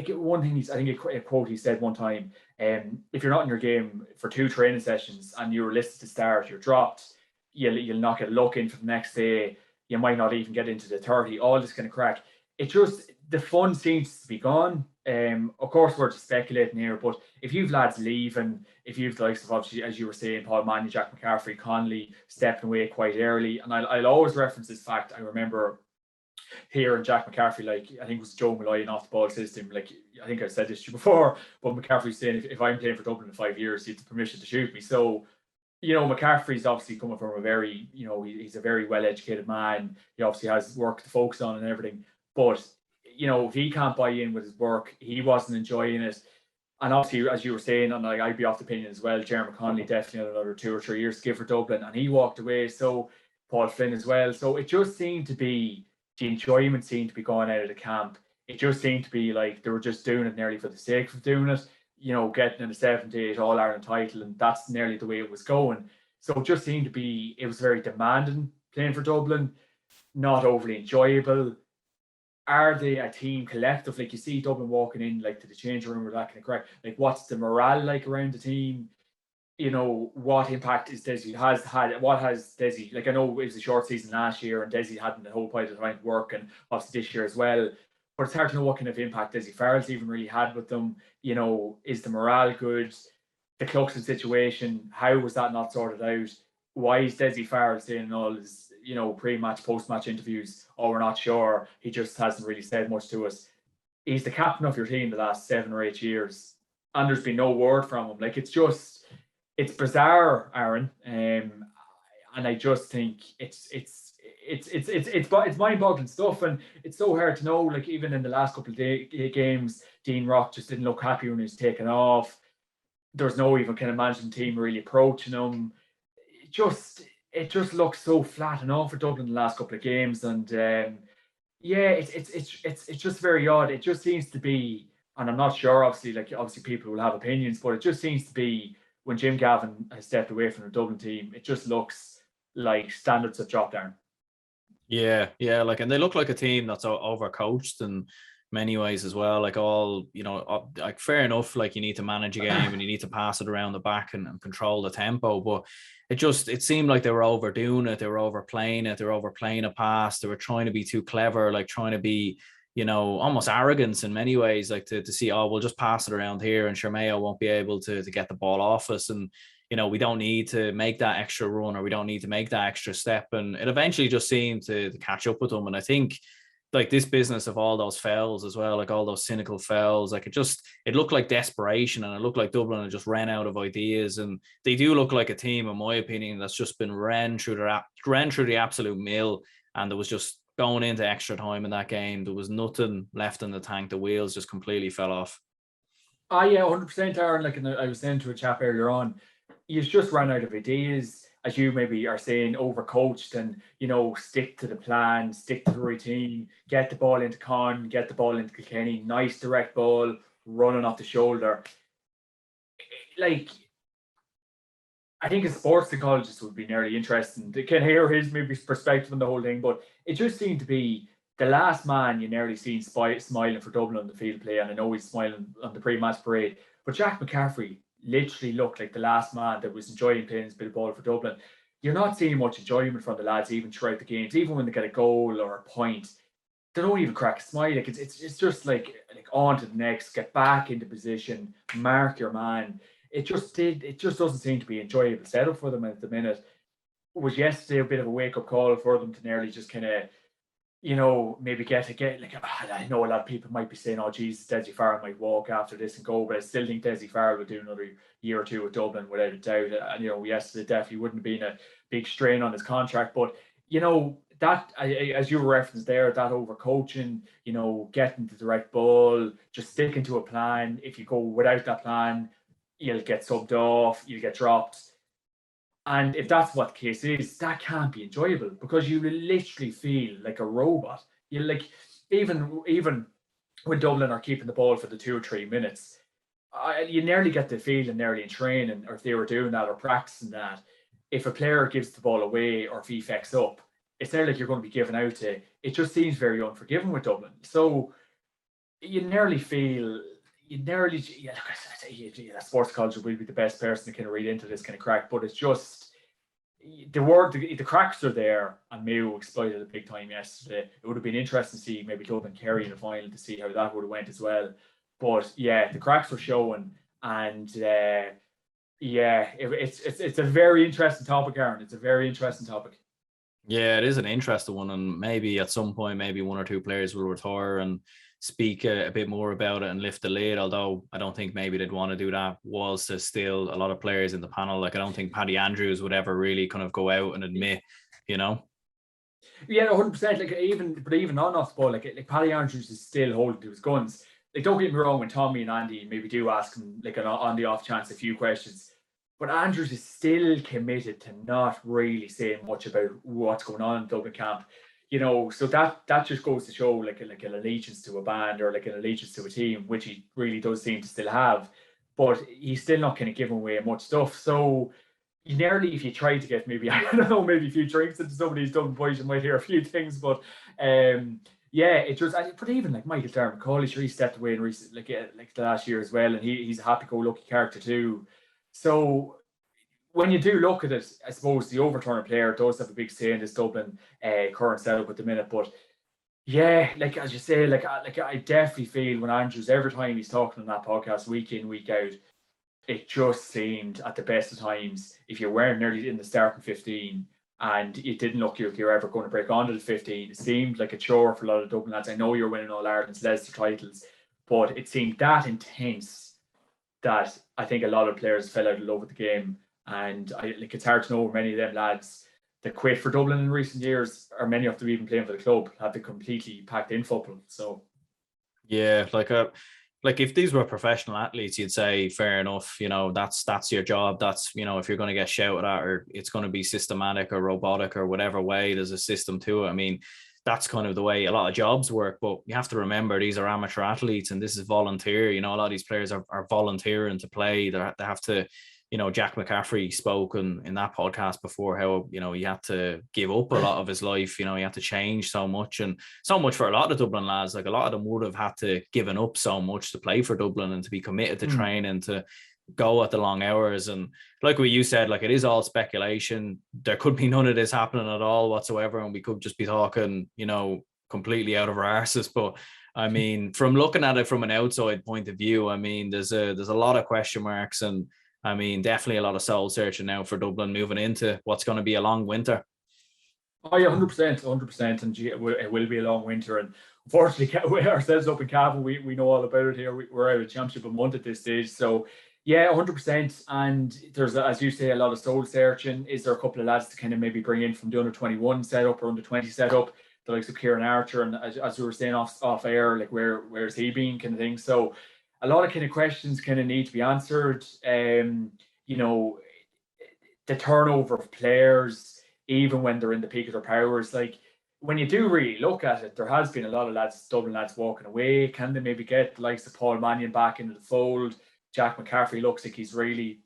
one thing I think a quote he said one time, if you're not in your game for 2 training sessions and you're listed to start, you're dropped. You'll not get a look in for the next day. You might not even get into the 30. All this kind of crack. It just, the fun seems to be gone. Of course, we're just speculating here, but if you've lads leaving, if you've the likes of, obviously, as you were saying, Paul Mannion, Jack McCaffrey, Connolly stepping away quite early, and I'll always reference this fact. I remember hearing Jack McCaffrey, like I think it was Joe Malloy in Off the Ball system. Like I think I've said this to you before, but McCaffrey saying if I'm playing for Dublin in 5 years, he has the permission to shoot me. So, you know, McCaffrey's obviously coming from a very, you know, he's a very well-educated man. He obviously has work to focus on and everything. But, you know, if he can't buy in with his work, he wasn't enjoying it. And obviously, as you were saying, and like, I'd be off the opinion as well, Jeremy Connolly definitely had another 2 or 3 years to give for Dublin, and he walked away. So Paul Flynn as well. So it just seemed to be, the enjoyment seemed to be going out of the camp. It just seemed to be like they were just doing it nearly for the sake of doing it. You know, getting in the 78 All-Ireland title, and that's nearly the way it was going. So it just seemed to be, it was very demanding playing for Dublin, not overly enjoyable. Are they a team collective? Like you see Dublin walking in like to the changing room or that kind of crack. Like what's the morale like around the team? You know, what impact is Desi has had? What has Desi, like I know it was a short season last year and Desi hadn't the whole pile of time to work, and obviously this year as well. But it's hard to know what kind of impact Desi Farrell's even really had with them. You know, is the morale good? The Cluxton situation, how was that not sorted out? Why is Desi Farrell saying in all his, you know, pre-match, post-match interviews, oh, we're not sure. He just hasn't really said much to us. He's the captain of your team the last 7 or 8 years, and there's been no word from him. Like it's bizarre, Aaron. And I just think it's mind-boggling stuff, and it's so hard to know. Like even in the last couple of games, Dean Rock just didn't look happy when he was taken off. There's no even kind of management team really approaching him. It just looks so flat and off for Dublin the last couple of games, and it's just very odd. It just seems to be, and I'm not sure. Obviously people will have opinions, but it just seems to be when Jim Gavin has stepped away from the Dublin team, it just looks like standards have dropped down. Yeah, like, and they look like a team that's overcoached, and many ways as well. Like like fair enough, like you need to manage a game and you need to pass it around the back and control the tempo, but it seemed like they were overdoing it. They were overplaying it. They were overplaying a pass. They were trying to be too clever, like trying to be, almost arrogance in many ways, like to see, oh, we'll just pass it around here and sure Mayo won't be able to get the ball off us. And, we don't need to make that extra run, or we don't need to make that extra step. And it eventually just seemed to catch up with them. And I think like this business of all those fouls as well, like all those cynical fouls, like it looked like desperation, and it looked like Dublin had just ran out of ideas. And they do look like a team, in my opinion, that's just been ran through the absolute mill. And there was just going into extra time in that game, there was nothing left in the tank. The wheels just completely fell off. Ah, yeah, 100%, Aaron. Like I was saying to a chap earlier on, you've just run out of ideas, as you maybe are saying, overcoached, and stick to the plan, stick to the routine, get the ball into Con, get the ball into Kilkenny, nice direct ball, running off the shoulder. Like, I think a sports psychologist would be nearly interesting to can hear his maybe perspective on the whole thing, but it just seemed to be the last man you nearly seen smiling for Dublin on the field play, and I know he's smiling on the pre-match parade, but Jack McCaffrey literally looked like the last man that was enjoying playing his bit of ball for Dublin. You're not seeing much enjoyment from the lads even throughout the games, even when they get a goal or a point. They don't even crack a smile. Like it's just like on to the next, get back into position, mark your man. It just doesn't seem to be enjoyable setup for them at the minute. It was yesterday a bit of a wake up call for them to nearly just kind of, maybe get like, I know a lot of people might be saying, oh Jesus, Dessie Farrell might walk after this and go, but I still think Dessie Farrell will do another year or two with Dublin without a doubt. And yesterday definitely wouldn't have been a big strain on his contract, but that, as you referenced there, that overcoaching, getting the direct ball, just sticking to a plan. If you go without that plan, you'll get subbed off, you'll get dropped. And if that's what the case is, that can't be enjoyable, because you will literally feel like a robot. You like, even when Dublin are keeping the ball for the 2 or 3 minutes, you nearly get the feeling nearly in training, or if they were doing that or practicing that, if a player gives the ball away or if he fecks up, it's nearly like you're going to be given out to. It just seems very unforgiving with Dublin. So you nearly feel, sports culture will be the best person to kind of read into this kind of crack, but it's just the cracks are there, and Mayo exploited it big time yesterday. It would have been interesting to see maybe Dublin Kerry in the final to see how that would have went as well. But yeah, the cracks were showing, and it's a very interesting topic, Aaron. It's a very interesting topic. Yeah, it is an interesting one, and maybe at some point, maybe 1 or 2 players will retire and speak a bit more about it and lift the lid, although I don't think maybe they'd want to do that whilst there's still a lot of players in the panel. Like, I don't think Paddy Andrews would ever really kind of go out and admit, Yeah, 100%. Like, even on off the ball, like Paddy Andrews is still holding to his guns. Like, don't get me wrong, when Tommy and Andy maybe do ask him, like, on the off chance, a few questions, but Andrews is still committed to not really saying much about what's going on in Dublin camp. So that just goes to show like an allegiance to a band, or like an allegiance to a team, which he really does seem to still have. But he's still not kind of giving away much stuff. So you nearly, if you try to get maybe, I don't know, maybe a few drinks into some of these Dublin boys, you might hear a few things. But it just, but even like Michael Darmacall, sure, he stepped away in recent, like the last year as well, and he's a happy-go-lucky character too. So when you do look at it, I suppose the overturner player does have a big say in this Dublin current setup at the minute. But yeah, like as you say, like I definitely feel when Andrews, every time he's talking on that podcast week in, week out, it just seemed at the best of times, if you weren't nearly in the starting 15 and it didn't look like you're ever going to break onto the 15, it seemed like a chore for a lot of Dublin lads. I know you're winning All Ireland's Leinster titles, but it seemed that intense that I think a lot of players fell out of love with the game. And it's hard to know many of them lads that quit for Dublin in recent years, or many of them even playing for the club, have been completely packed in football. So yeah, like if these were professional athletes, you'd say fair enough. That's your job. That's, if you're going to get shouted at, or it's going to be systematic or robotic or whatever way, there's a system to it. I mean, that's kind of the way a lot of jobs work. But you have to remember, these are amateur athletes and this is volunteer. A lot of these players are volunteering to play. They have to Jack McCaffrey spoke in that podcast before how, he had to give up a lot of his life. He had to change so much, and so much for a lot of Dublin lads. Like, a lot of them would have had to given up so much to play for Dublin and to be committed to training, to go at the long hours. And like what you said, like, it is all speculation. There could be none of this happening at all whatsoever, and we could just be talking, completely out of our arses. But I mean, from looking at it from an outside point of view, I mean, there's a lot of question marks, and I mean, definitely a lot of soul searching now for Dublin moving into what's going to be a long winter. Oh yeah, 100%, and it will be a long winter. And unfortunately, ourselves up in Cavan, we know all about it here. We're out of championship a month at this stage, so yeah, 100%. And there's, as you say, a lot of soul searching. Is there a couple of lads to kind of maybe bring in from the under 21 setup or under 20 setup, the likes of Kieran Archer, and as we were saying off air, like where's he been, kind of thing. So a lot of kind of questions kind of need to be answered. The turnover of players, even when they're in the peak of their powers, like, when you do really look at it, there has been a lot of Dublin lads walking away. Can they maybe get the likes of Paul Mannion back into the fold? Jack McCaffrey looks like he's really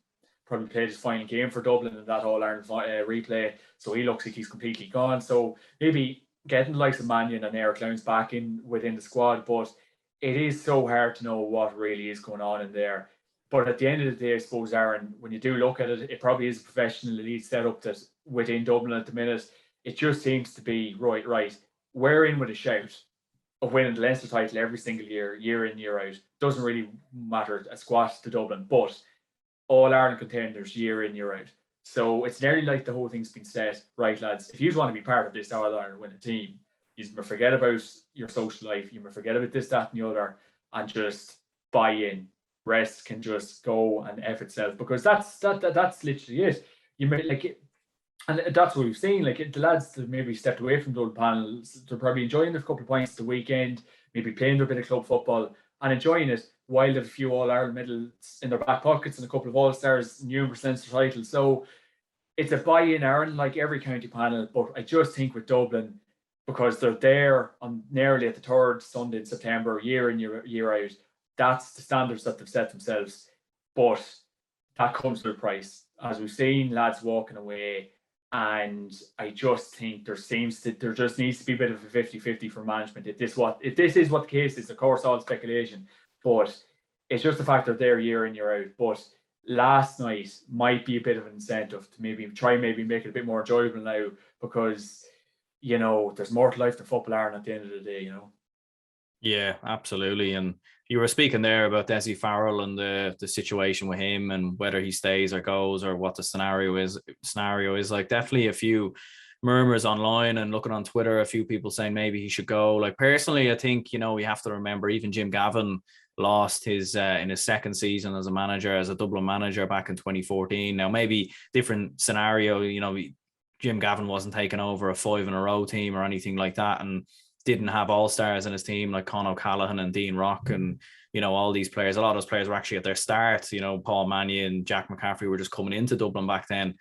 probably played his final game for Dublin in that All-Ireland replay, so he looks like he's completely gone. So maybe getting the likes of Mannion and Eric Lowndes back within the squad, but it is so hard to know what really is going on in there. But at the end of the day, I suppose, Aaron, when you do look at it, it probably is a professional elite setup that within Dublin at the minute, it just seems to be right. We're in with a shout of winning the Leinster title every single year in, year out. Doesn't really matter a squat to Dublin, but All Ireland contenders year in, year out. So it's nearly like the whole thing's been set. Right, lads, if you want to be part of this All Ireland winning team, you must forget about your social life. You must forget about this, that, and the other, and just buy in. Rest can just go and F itself, because that's literally it. You may like it, and that's what we've seen. Like, the lads that maybe stepped away from those panels, they're probably enjoying their couple of points the weekend, maybe playing their bit of club football and enjoying it, while they've a few All Ireland medals in their back pockets and a couple of All Stars, numerous Leinster titles. So it's a buy-in, Aaron, like every county panel. But I just think with Dublin, because they're there on nearly at the third Sunday in September, year in, year out, that's the standards that they've set themselves. But that comes with a price, as we've seen lads walking away. And I just think there just needs to be a bit of a 50-50 for management. If this is what the case is, of course, all speculation, but it's just the fact they're there year in, year out. But last night might be a bit of an incentive to maybe make it a bit more enjoyable now, because there's more to life than football, Aaron, at the end of the day. Yeah, absolutely. And you were speaking there about Dessie Farrell and the situation with him and whether he stays or goes, or what the scenario is. Like, definitely a few murmurs online, and looking on Twitter, a few people saying maybe he should go. Like, personally, I think, we have to remember even Jim Gavin lost his in his second season as a Dublin manager back in 2014. Now, maybe different scenario, Jim Gavin wasn't taking over a 5-in-a-row team or anything like that, and didn't have all-stars in his team like Con O'Callaghan and Dean Rock and, all these players. A lot of those players were actually at their start. Paul Mannion and Jack McCaffrey were just coming into Dublin back then.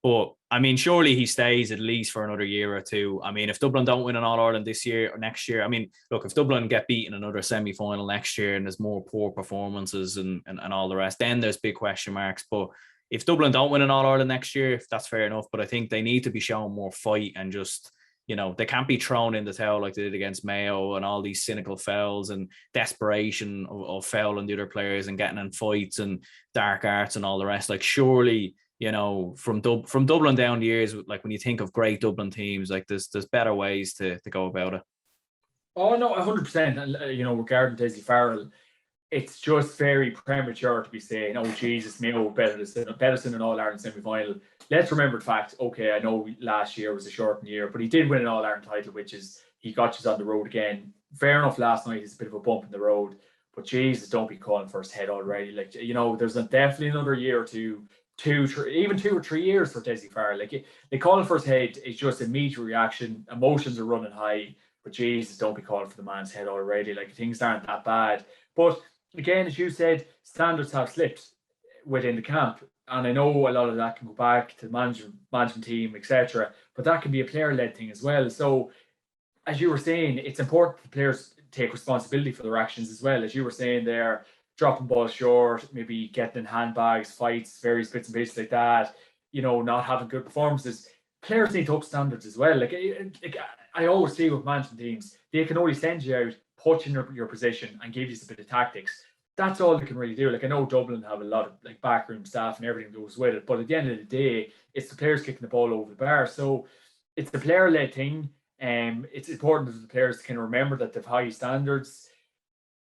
But, I mean, surely he stays at least for another year or two. I mean, if Dublin don't win an All-Ireland this year or next year, I mean, look, if Dublin get beaten another semi-final next year and there's more poor performances and all the rest, then there's big question marks. But if Dublin don't win an All-Ireland next year, that's fair enough. But I think they need to be showing more fight, and just, they can't be thrown in the towel like they did against Mayo, and all these cynical fouls and desperation of fouling the other players and getting in fights and dark arts and all the rest. Like, surely, from Dublin down the years, like, when you think of great Dublin teams, like, there's better ways to go about it. Oh no, 100%. And regarding Dessie Farrell, it's just very premature to be saying, "Oh Jesus, Mayo better than an All Ireland semi-final." Let's remember the fact. Okay, I know last year was a shortened year, but he did win an All Ireland title, which is, he got you on the road again. Fair enough. Last night is a bit of a bump in the road, but Jesus, don't be calling for his head already. Like, there's definitely another year or two, even 2 or 3 years for Dessie Farrell. Like, they calling for his head is just immediate reaction. Emotions are running high, but Jesus, don't be calling for the man's head already. Like, things aren't that bad. But again, as you said, standards have slipped within the camp. And I know a lot of that can go back to the management team, etc. But that can be a player-led thing as well. So, as you were saying, it's important the players take responsibility for their actions as well. As you were saying there, dropping balls short, maybe getting in handbags, fights, various bits and pieces like that, not having good performances. Players need to up standards as well. Like I always say with management teams, they can only send you out, put you in your position and give you a bit of tactics. That's all they can really do. Like I know Dublin have a lot of like backroom staff and everything goes with it, but at the end of the day, it's the players kicking the ball over the bar. So it's the player-led thing. It's important that the players can remember that they've high standards.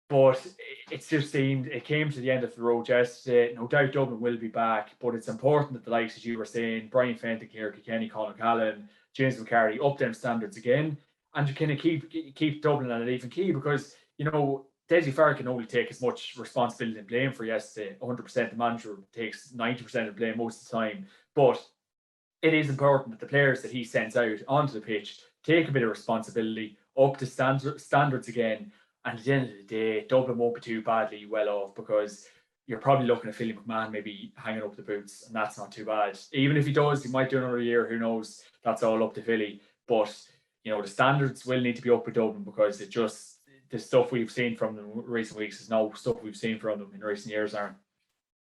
But it just seemed it came to the end of the road yesterday. No doubt Dublin will be back, but it's important that the likes, as you were saying, Brian Fenton, Kerry, Kenny, Colin Callan, James McCarthy, up them standards again, and you kind of keep Dublin at an even key because Dessie Farrell can only take as much responsibility and blame for yesterday. 100%, the manager takes 90% of blame most of the time, but it is important that the players that he sends out onto the pitch take a bit of responsibility, up to standards again. And at the end of the day, Dublin won't be too badly well off because you're probably looking at Philly McMahon maybe hanging up the boots, and that's not too bad. Even if he does, he might do another year. Who knows? That's all up to Philly. But the standards will need to be up with Dublin because the stuff we've seen from them in recent weeks is no stuff we've seen from them in recent years, Aaron.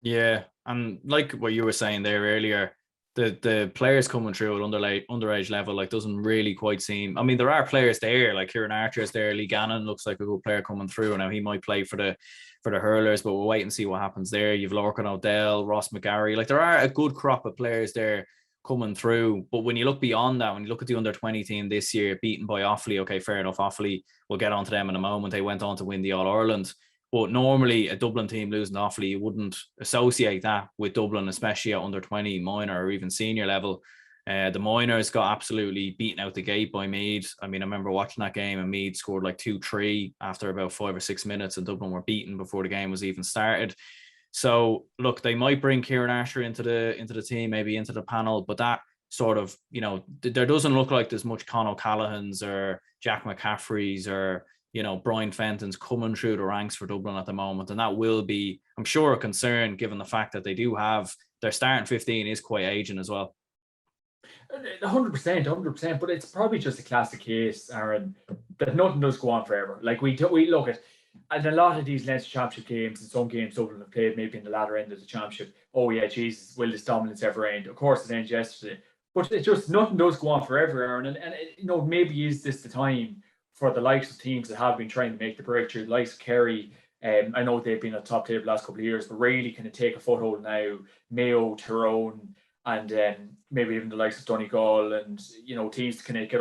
Yeah, and like what you were saying there earlier, the players coming through at underage level like doesn't really quite seem. I mean, there are players there, like Kieran Archer is there, Lee Gannon looks like a good player coming through. Now he might play for the hurlers, but we'll wait and see what happens there. You've Lorcan O'Dell, Ross McGarry, like there are a good crop of players there coming through. But when you look beyond that, when you look at the under-20 team this year, beaten by Offaly, okay, fair enough, Offaly, we'll get onto them in a moment. They went on to win the All-Ireland. But normally a Dublin team losing to Offaly, you wouldn't associate that with Dublin, especially at under 20 minor or even senior level. The minors got absolutely beaten out the gate by Meath. I mean, I remember watching that game and Meath scored like 2-3 after about 5 or 6 minutes, and Dublin were beaten before the game was even started. So look, they might bring Kieran Asher into the team, maybe into the panel, but that sort of, there doesn't look like there's much Con O'Callaghan's or Jack McCaffrey's or Brian Fenton's coming through the ranks for Dublin at the moment. And that will be, I'm sure, a concern given the fact that they do have their starting 15 is quite aging as well. 100%, but it's probably just a classic case, Aaron, that nothing does go on forever. Like we look at, and a lot of these Leinster Championship games, and some games Dublin have played maybe in the latter end of the championship. Oh yeah, Jesus, will this dominance ever end? Of course it ends yesterday. But it just, nothing does go on forever, Aaron. And maybe is this the time for the likes of teams that have been trying to make the breakthrough, the likes of Kerry. I know they've been at top table the last couple of years, but really kind of take a foothold now. Mayo, Tyrone, and maybe even the likes of Donegal, and teams to kind of get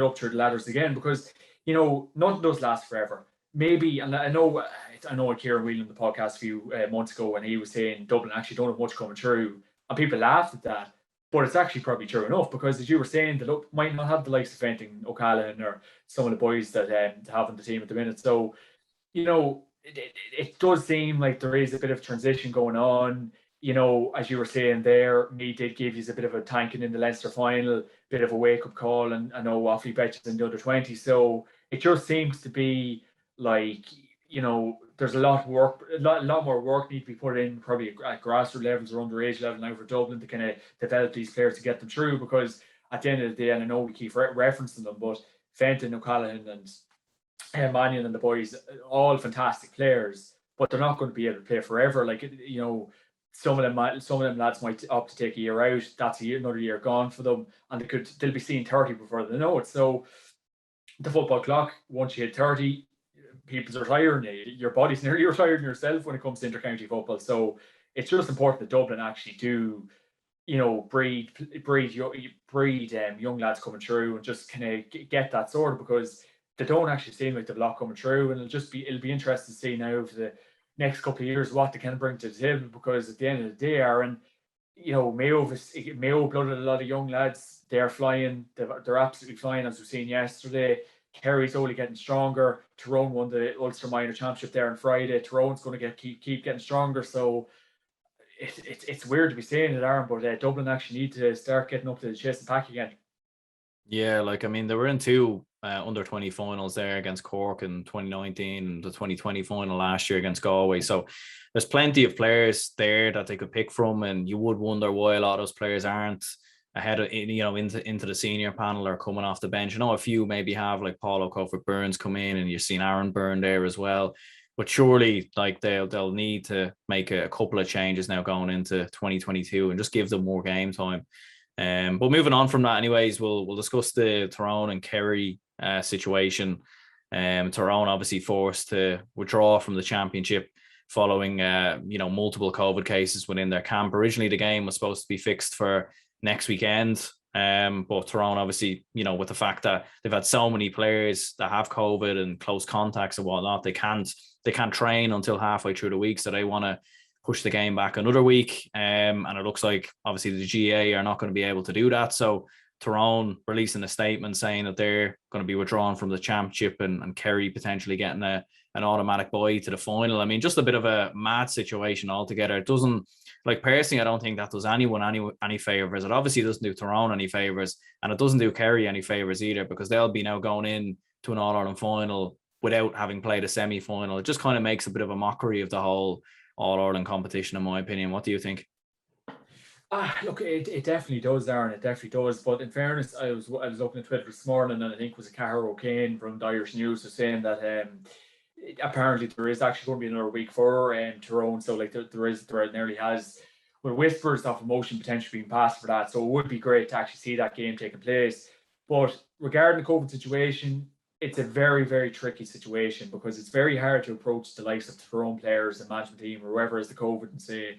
up through the ladders again, because nothing does last forever. Maybe, and I know Kieran Whelan on the podcast a few months ago, and he was saying Dublin actually don't have much coming through, and people laughed at that. But it's actually probably true enough, because as you were saying, they might not have the likes of Fenton, O'Callaghan, or some of the boys that have on the team at the minute. So, it does seem like there is a bit of transition going on. As you were saying there, me did give you a bit of a tanking in the Leinster final, bit of a wake-up call, and I know Offaly betches in the under 20. So it just seems to be like, there's a lot more work need to be put in, probably at grassroots levels or underage level now for Dublin to kind of develop these players to get them through, because at the end of the day, and I know we keep referencing them, but Fenton, O'Callaghan and Mannion and the boys, all fantastic players, but they're not going to be able to play forever. Like, some of them lads might opt to take a year out. That's another year gone for them, and they'll be seeing 30 before they know it. So the football clock, once you hit 30, people's retiring. Your body's nearly retiring yourself when it comes to intercounty football. So it's just important that Dublin actually do, breed young lads coming through, and just kind of get that sorted, because they don't actually seem like they've a lot coming through, and it'll be interesting to see now for the next couple of years what they can bring to the table, because at the end of the day, Aaron, Mayo blooded a lot of young lads. They're flying. They're absolutely flying, as we've seen yesterday. Kerry's only getting stronger. Tyrone won the Ulster Minor Championship there on Friday. Tyrone's going to keep getting stronger. So it's weird to be saying it, Aaron, but Dublin actually need to start getting up to the chase and pack again. Yeah, like, I mean, they were in two under 20 finals there against Cork in 2019 and the 2020 final last year against Galway. So there's plenty of players there that they could pick from, and you would wonder why a lot of those players aren't ahead of, into the senior panel or coming off the bench. A few maybe have, like Paul O'Cuff with Burns come in, and you've seen Aaron Byrne there as well. But surely, like they'll need to make a couple of changes now going into 2022 and just give them more game time. But moving on from that, anyways, we'll discuss the Tyrone and Kerry situation. Tyrone obviously forced to withdraw from the championship following multiple COVID cases within their camp. Originally, the game was supposed to be fixed for next weekend. But Tyrone, obviously, with the fact that they've had so many players that have COVID and close contacts and whatnot, they can't train until halfway through the week. So they want to push the game back another week. And it looks like obviously the GAA are not going to be able to do that. So Tyrone releasing a statement saying that they're going to be withdrawn from the championship and Kerry potentially getting an automatic bye to the final. I mean, just a bit of a mad situation altogether. It doesn't, like, personally, I don't think that does anyone any favors. It obviously doesn't do Tyrone any favors, and it doesn't do Kerry any favors either, because they'll be now going in to an All-Ireland final without having played a semi-final. It just kind of makes a bit of a mockery of the whole All-Ireland competition, in my opinion. What do you think? Look, it definitely does, Darren. It definitely does. But in fairness, I was looking at Twitter this morning, and I think it was a Cara O'Kane from the Irish News was saying that apparently there is actually going to be another week for Tyrone. So like there nearly has, with whispers of a motion potentially being passed for that. So it would be great to actually see that game taking place. But regarding the COVID situation, it's a very, very tricky situation, because it's very hard to approach the likes of the Tyrone players and management team or whoever is the COVID and say,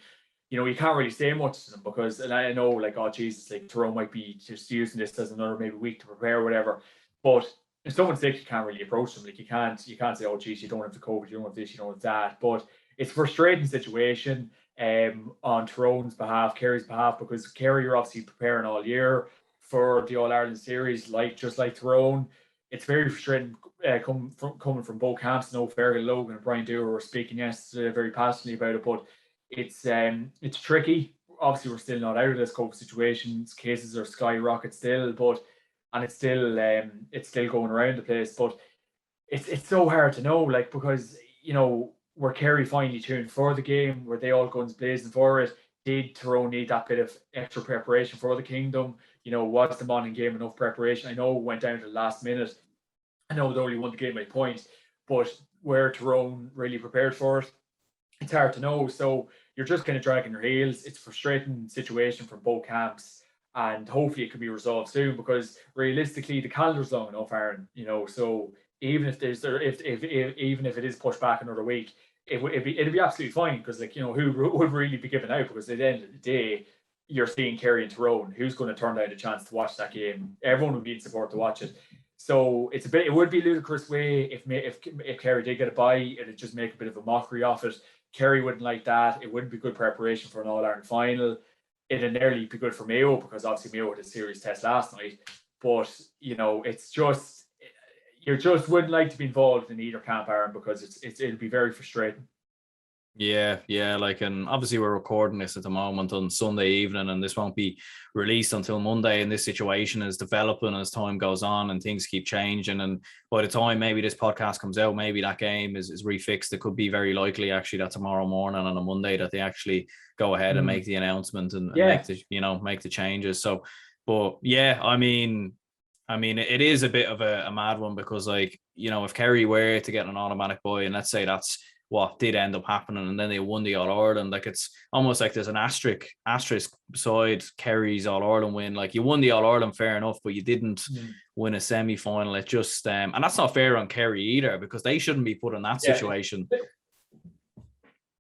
you can't really say much to them, because, and I know, like, oh Jesus, like Tyrone might be just using this as another maybe week to prepare or whatever. But if someone's sick, you can't really approach them. Like you can't say, oh geez, you don't have the COVID, you don't have this, you don't have that. But it's a frustrating situation on Tyrone's behalf, Kerry's behalf, because Kerry are obviously preparing all year for the All-Ireland series, just like Tyrone. It's very frustrating coming from both camps. No, Fergal, Logan and Brian Dewar were speaking yesterday very passionately about it, but it's tricky. Obviously, we're still not out of this COVID situation. Cases are skyrocket still, and it's still going around the place. But it's so hard to know, like, because were Kerry finally tuned for the game? Were they all guns blazing for it? Did Tyrone need that bit of extra preparation for the Kingdom? Was the morning game enough preparation? I know it went down to the last minute. I know they only won the game by point, but were Tyrone really prepared for it? It's hard to know. So you're just kind of dragging your heels. It's a frustrating situation for both camps, and hopefully it can be resolved soon, because realistically the calendar's long enough, Aaron. So even if even if it is pushed back another week, it'd be absolutely fine, because who would really be giving out? Because at the end of the day, you're seeing Kerry and Tyrone. Who's going to turn down a chance to watch that game? Everyone would be in support to watch it. So it would be a ludicrous way if Kerry did get a bye, it'd just make a bit of a mockery of it. Kerry wouldn't like that. It wouldn't be good preparation for an All-Ireland final. It'd nearly be good for Mayo, because obviously Mayo had a serious test last night. But, it's just, you just wouldn't like to be involved in either camp, Aaron, because it'll be very frustrating. Yeah, and obviously we're recording this at the moment on Sunday evening, and this won't be released until Monday, and this situation is developing as time goes on and things keep changing, and by the time maybe this podcast comes out, maybe that game is refixed. It could be very likely actually that tomorrow morning on a Monday that they actually go ahead and make the announcement and make the changes. So, but yeah, I mean it is a bit of a mad one, because if Kerry were to get an automatic bye, and let's say that's what did end up happening, and then they won the All-Ireland, like it's almost like there's an asterisk beside Kerry's All-Ireland win. Like, you won the All-Ireland, fair enough, but you didn't win a semi-final. It just and that's not fair on Kerry either, because they shouldn't be put in that situation.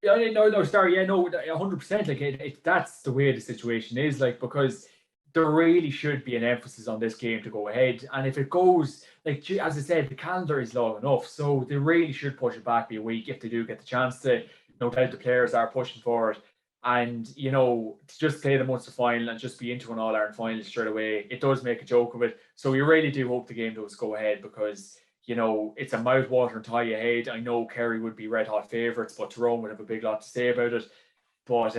Yeah, no, sorry, 100%. Like that's the way the situation is, like, because there really should be an emphasis on this game to go ahead. And if it goes, like, as I said, the calendar is long enough, so they really should push it back by a week if they do get the chance to. No doubt the players are pushing for it. And, to just play the Munster final and just be into an All-Ireland final straight away, it does make a joke of it. So we really do hope the game does go ahead, because, it's a mouth-watering tie ahead. I know Kerry would be red-hot favourites, but Tyrone would have a big lot to say about it. But,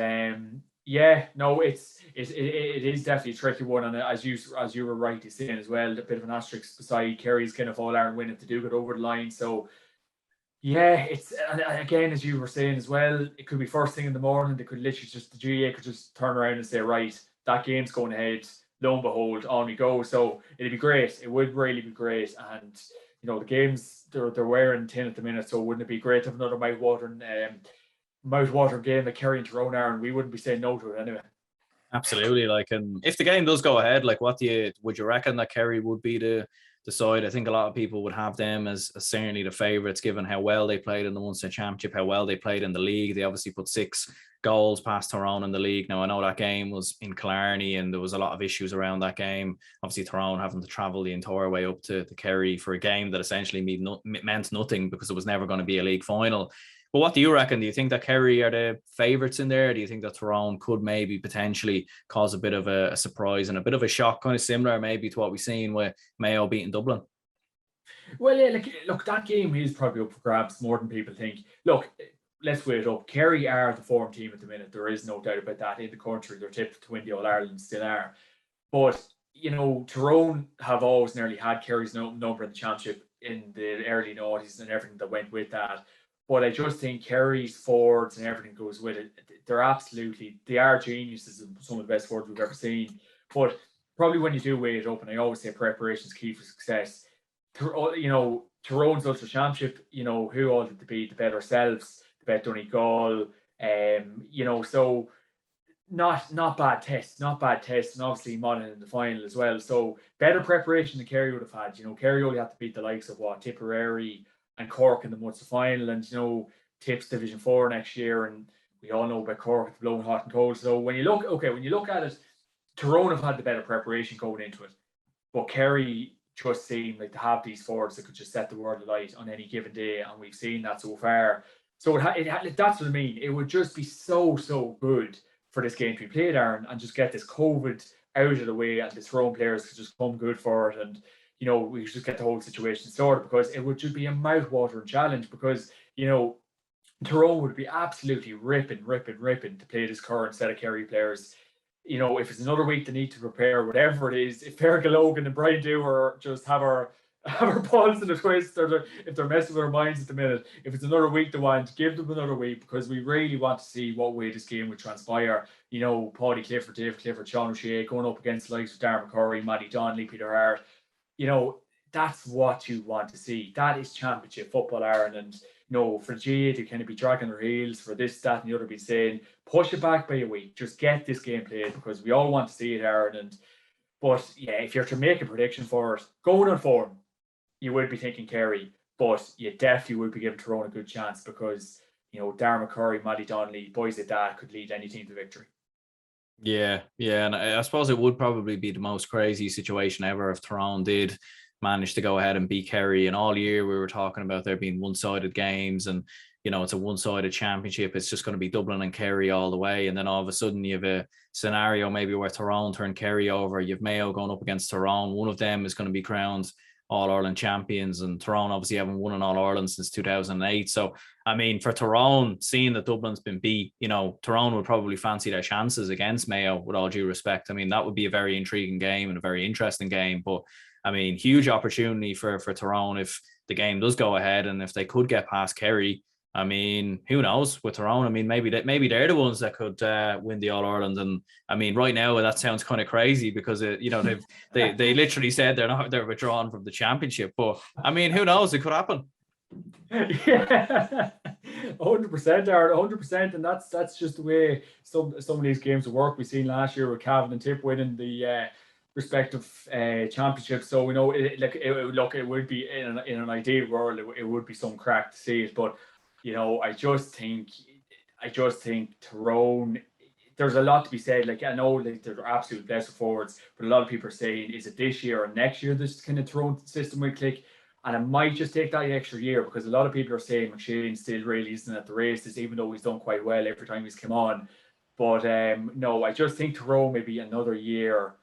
it is definitely a tricky one, and as you were rightly saying as well, a bit of an asterisk beside Kerry's kind of All-Ireland win if they do get over the line. So it's, and again, as you were saying as well, it could be first thing in the morning. They could literally the GAA could just turn around and say, right, that game's going ahead. Lo and behold, on we go. So it'd be great. It would really be great, and the games they're wearing 10 at the minute, so wouldn't it be great to have another mouth-watering game that Kerry-Tyrone are, and we wouldn't be saying no to it anyway. Absolutely. And if the game does go ahead, would you reckon that Kerry would be the side? I think a lot of people would have them as certainly the favourites, given how well they played in the Munster Championship, how well they played in the league. They obviously put 6 goals past Tyrone in the league. Now, I know that game was in Killarney and there was a lot of issues around that game. Obviously, Tyrone having to travel the entire way up to Kerry for a game that essentially meant nothing because it was never going to be a league final. But what do you reckon? Do you think that Kerry are the favourites in there? Do you think that Tyrone could maybe potentially cause a bit of a surprise and a bit of a shock, kind of similar maybe to what we've seen with Mayo beating Dublin? Well, yeah, look, that game is probably up for grabs more than people think. Look, let's weigh it up. Kerry are the form team at the minute. There is no doubt about that. In the country, they're tipped to win the All-Ireland, still are. But, Tyrone have always nearly had Kerry's number in the championship in the early noughties and everything that went with that. But I just think Kerry's forwards and everything goes with it. They are geniuses and some of the best forwards we've ever seen. But probably when you do weigh it up, and I always say preparation is key for success. Tyrone's Ulster Championship, who all did they beat? The better selves, the bet Donegal. So not bad tests, and obviously Monaghan in the final as well. So better preparation than Kerry would have had. Kerry only had to beat the likes of Tipperary and Cork in the Munster final, and Tips Division 4 next year, and we all know about Cork, it's blowing hot and cold. So when you look at it, Tyrone have had the better preparation going into it, but Kerry just seem like to have these forwards that could just set the world alight on any given day, and we've seen that so far. So that's what I mean. It would just be so good for this game to be played, Aaron, and just get this COVID out of the way, and the Tyrone players could just come good for it, and we just get the whole situation sorted, because it would just be a mouth-watering challenge, because Tyrone would be absolutely ripping to play this current set of Kerry players. If it's another week they need to prepare, whatever it is, if Fergal Logan and Brian Dewar just have our balls in a twist, or if they're messing with our minds at the minute, if it's another week they want, give them another week, because we really want to see what way this game would transpire. Paudie Clifford, Dave Clifford, Sean O'Shea going up against the likes of Darren McCurry, Matty Donnelly, Peter Hart. That's what you want to see. That is championship football, Aaron. And for GAA to kind of be dragging their heels for this, that, and the other, be saying, push it back by a week. Just get this game played, because we all want to see it, Aaron. But yeah, if you're to make a prediction for it, going on form, you would be thinking Kerry, but you definitely would be giving Tyrone a good chance, because Darren McCurry, Matty Donnelly, boys like that could lead any team to victory. Yeah, and I suppose it would probably be the most crazy situation ever if Tyrone did manage to go ahead and beat Kerry. And all year we were talking about there being one-sided games, and it's a one-sided championship. It's just going to be Dublin and Kerry all the way, and then all of a sudden you have a scenario maybe where Tyrone turn Kerry over. You have Mayo going up against Tyrone. One of them is going to be crowned All-Ireland champions, and Tyrone obviously haven't won an All-Ireland since 2008. So I mean, for Tyrone, seeing that Dublin's been beat, Tyrone would probably fancy their chances against Mayo, with all due respect. I mean, that would be a very intriguing game and a very interesting game. But I mean, huge opportunity for Tyrone if the game does go ahead, and if they could get past Kerry. I mean, who knows with Tyrone? I mean, maybe they're the ones that could win the All Ireland. And I mean, right now that sounds kind of crazy, because they literally said they're withdrawn from the championship. But I mean, who knows? It could happen. Yeah, 100%, Aaron, 100%, and that's just the way some of these games will work. We've seen last year with Cavan and Tip winning the respective championships. So it would be in an ideal world, it would be some crack to see it. But I just think Tyrone, there's a lot to be said. I know they're absolute best forwards, but a lot of people are saying, is it this year or next year this kind of Tyrone system will click? And it might just take that extra year, because a lot of people are saying McShane still really isn't at the races, even though he's done quite well every time he's come on. But no, I just think Tyrone maybe another year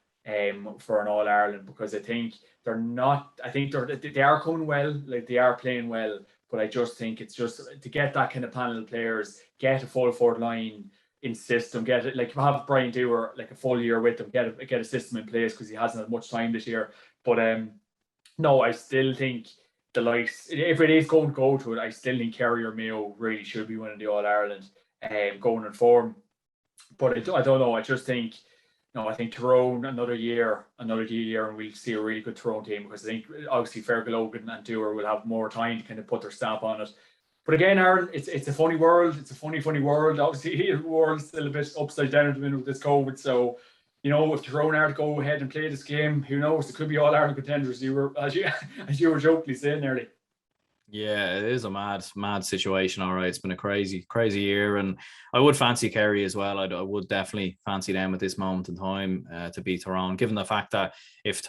for an All-Ireland, because I think they are coming well, they are playing well, but I just think it's just to get that kind of panel of players, get a full forward line in system, get it, have Brian Dewar a full year with them, get a system in place, because he hasn't had much time this year. But no, I still think the likes, if it is going to go to it, I still think Kerry or Mayo really should be winning the All-Ireland going in form. But I don't know, I just think I think Tyrone another year, and we'll see a really good Tyrone team, because I think obviously Fergal and Dewar will have more time to kind of put their stamp on it. But again, Aaron, it's a funny world. It's a funny world. Obviously, the world's still a bit upside down at the minute with this COVID. So, if Tyrone are to go ahead and play this game, who knows? It could be all Ireland contenders. As you were jokingly saying earlier. Yeah, it is a mad situation. All right, it's been a crazy year, and I would fancy Kerry as well. I would definitely fancy them at this moment in time to beat Tyrone, given the fact that if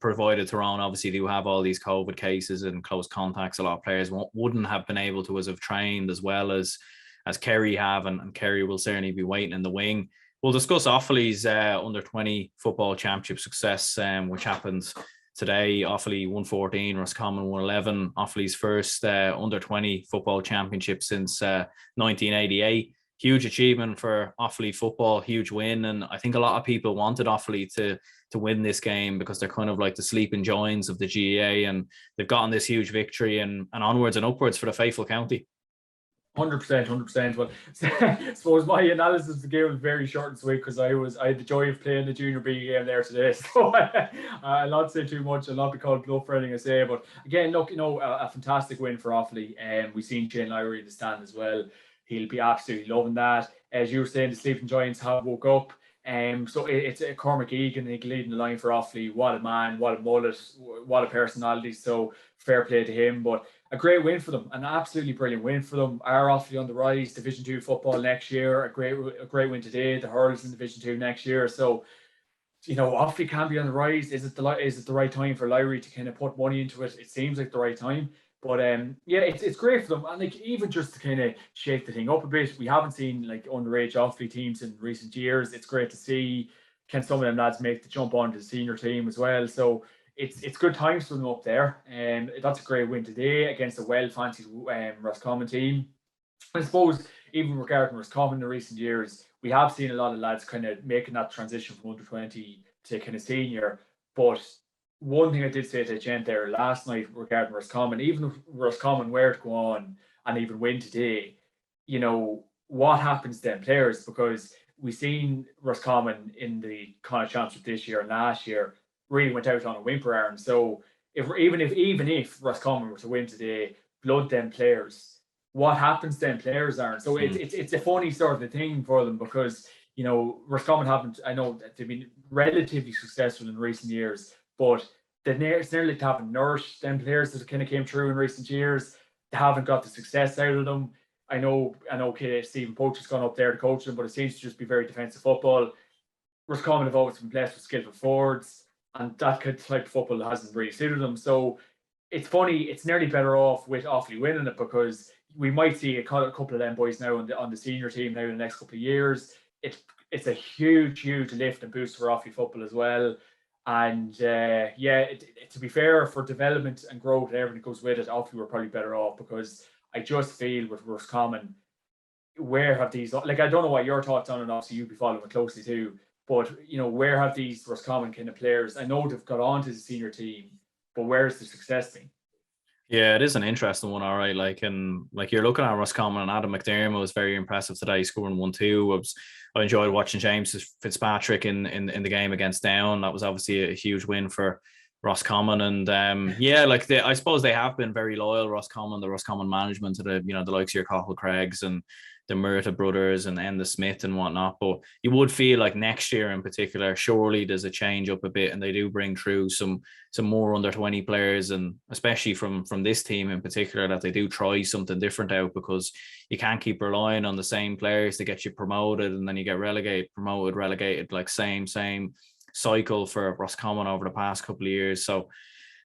provided Tyrone obviously do have all these COVID cases and close contacts, a lot of players wouldn't have been able to have trained as well as Kerry have, and Kerry will certainly be waiting in the wing. We'll discuss Offaly's under-20 football championship success, which happened today. Offaly 114, Roscommon 111. Offaly's first under-20 football championship since 1988. Huge achievement for Offaly football, huge win. And I think a lot of people wanted Offaly to win this game, because they're kind of like the sleeping giants of the GAA, and they've gotten this huge victory and onwards and upwards for the faithful county. 100%. Well, I suppose my analysis of the game was very short and sweet, because I had the joy of playing the junior B game there today. So I'll not say too much. I'll not be called bluff for anything I say. But again, look, a fantastic win for Offaly. We've seen Shane Lowry in the stand as well. He'll be absolutely loving that. As you were saying, the sleeping giants have woke up. So it's Cormac Egan leading the line for Offaly. What a man, what a mullet, what a personality. So fair play to him. But a great win for them, an absolutely brilliant win for them. Are Offaly on the rise, Division 2 football next year? A great win today. The Hurls in Division 2 next year. So, Offaly can be on the rise. Is it the right time for Lowry to kind of put money into it? It seems like the right time. But it's great for them, and even just to kind of shake the thing up a bit. We haven't seen underage Offaly teams in recent years. It's great to see. Can some of them lads make the jump onto the senior team as well? So it's good times for them up there. And that's a great win today against a well-fancied Roscommon team. I suppose even regarding Roscommon in recent years, we have seen a lot of lads kind of making that transition from under 20 to kind of senior. But one thing I did say to Gent there last night regarding Roscommon, even if Roscommon were to go on and even win today, what happens to them players? Because we've seen Roscommon in the Connacht Championship this year and last year really went out on a whimper, Aaron. So even if Roscommon were to win today, blood them players, what happens to them players, Aaron? So it's a funny sort of a thing for them, because Roscommon haven't. I know that they've been relatively successful in recent years, but it's nearly to haven't nourished them players that kind of came through in recent years. They haven't got the success out of them. I know. Stephen Poach has gone up there to coach them, but it seems to just be very defensive football. Roscommon have always been blessed with skillful forwards, and that type of football hasn't really suited them. So it's funny. It's nearly better off with Offaly winning it, because we might see a couple of them boys now on the senior team now in the next couple of years. It's a huge lift and boost for Offaly football as well. And to be fair, for development and growth and everything that goes with it, Offaly were probably better off, because I just feel with Roscommon, where have these, I don't know what your thoughts on it, obviously you'll be following it closely too, but where have these Roscommon kind of players, I know they've got on to the senior team, but where's the success thing? Yeah, it is an interesting one, all right. You're looking at Roscommon, and Adam McDermott was very impressive today, scoring 1-2. I enjoyed watching James Fitzpatrick in the game against Down. That was obviously a huge win for Roscommon, and I suppose they have been very loyal, Roscommon, the Roscommon management, to the the likes of your Cathal Craigs and the Murta brothers and Enda Smith and whatnot. But you would feel like next year in particular, surely there's a change up a bit, and they do bring through some more under 20 players, and especially from this team in particular, that they do try something different out, because you can't keep relying on the same players to get you promoted, and then you get relegated, like same cycle for Roscommon over the past couple of years. So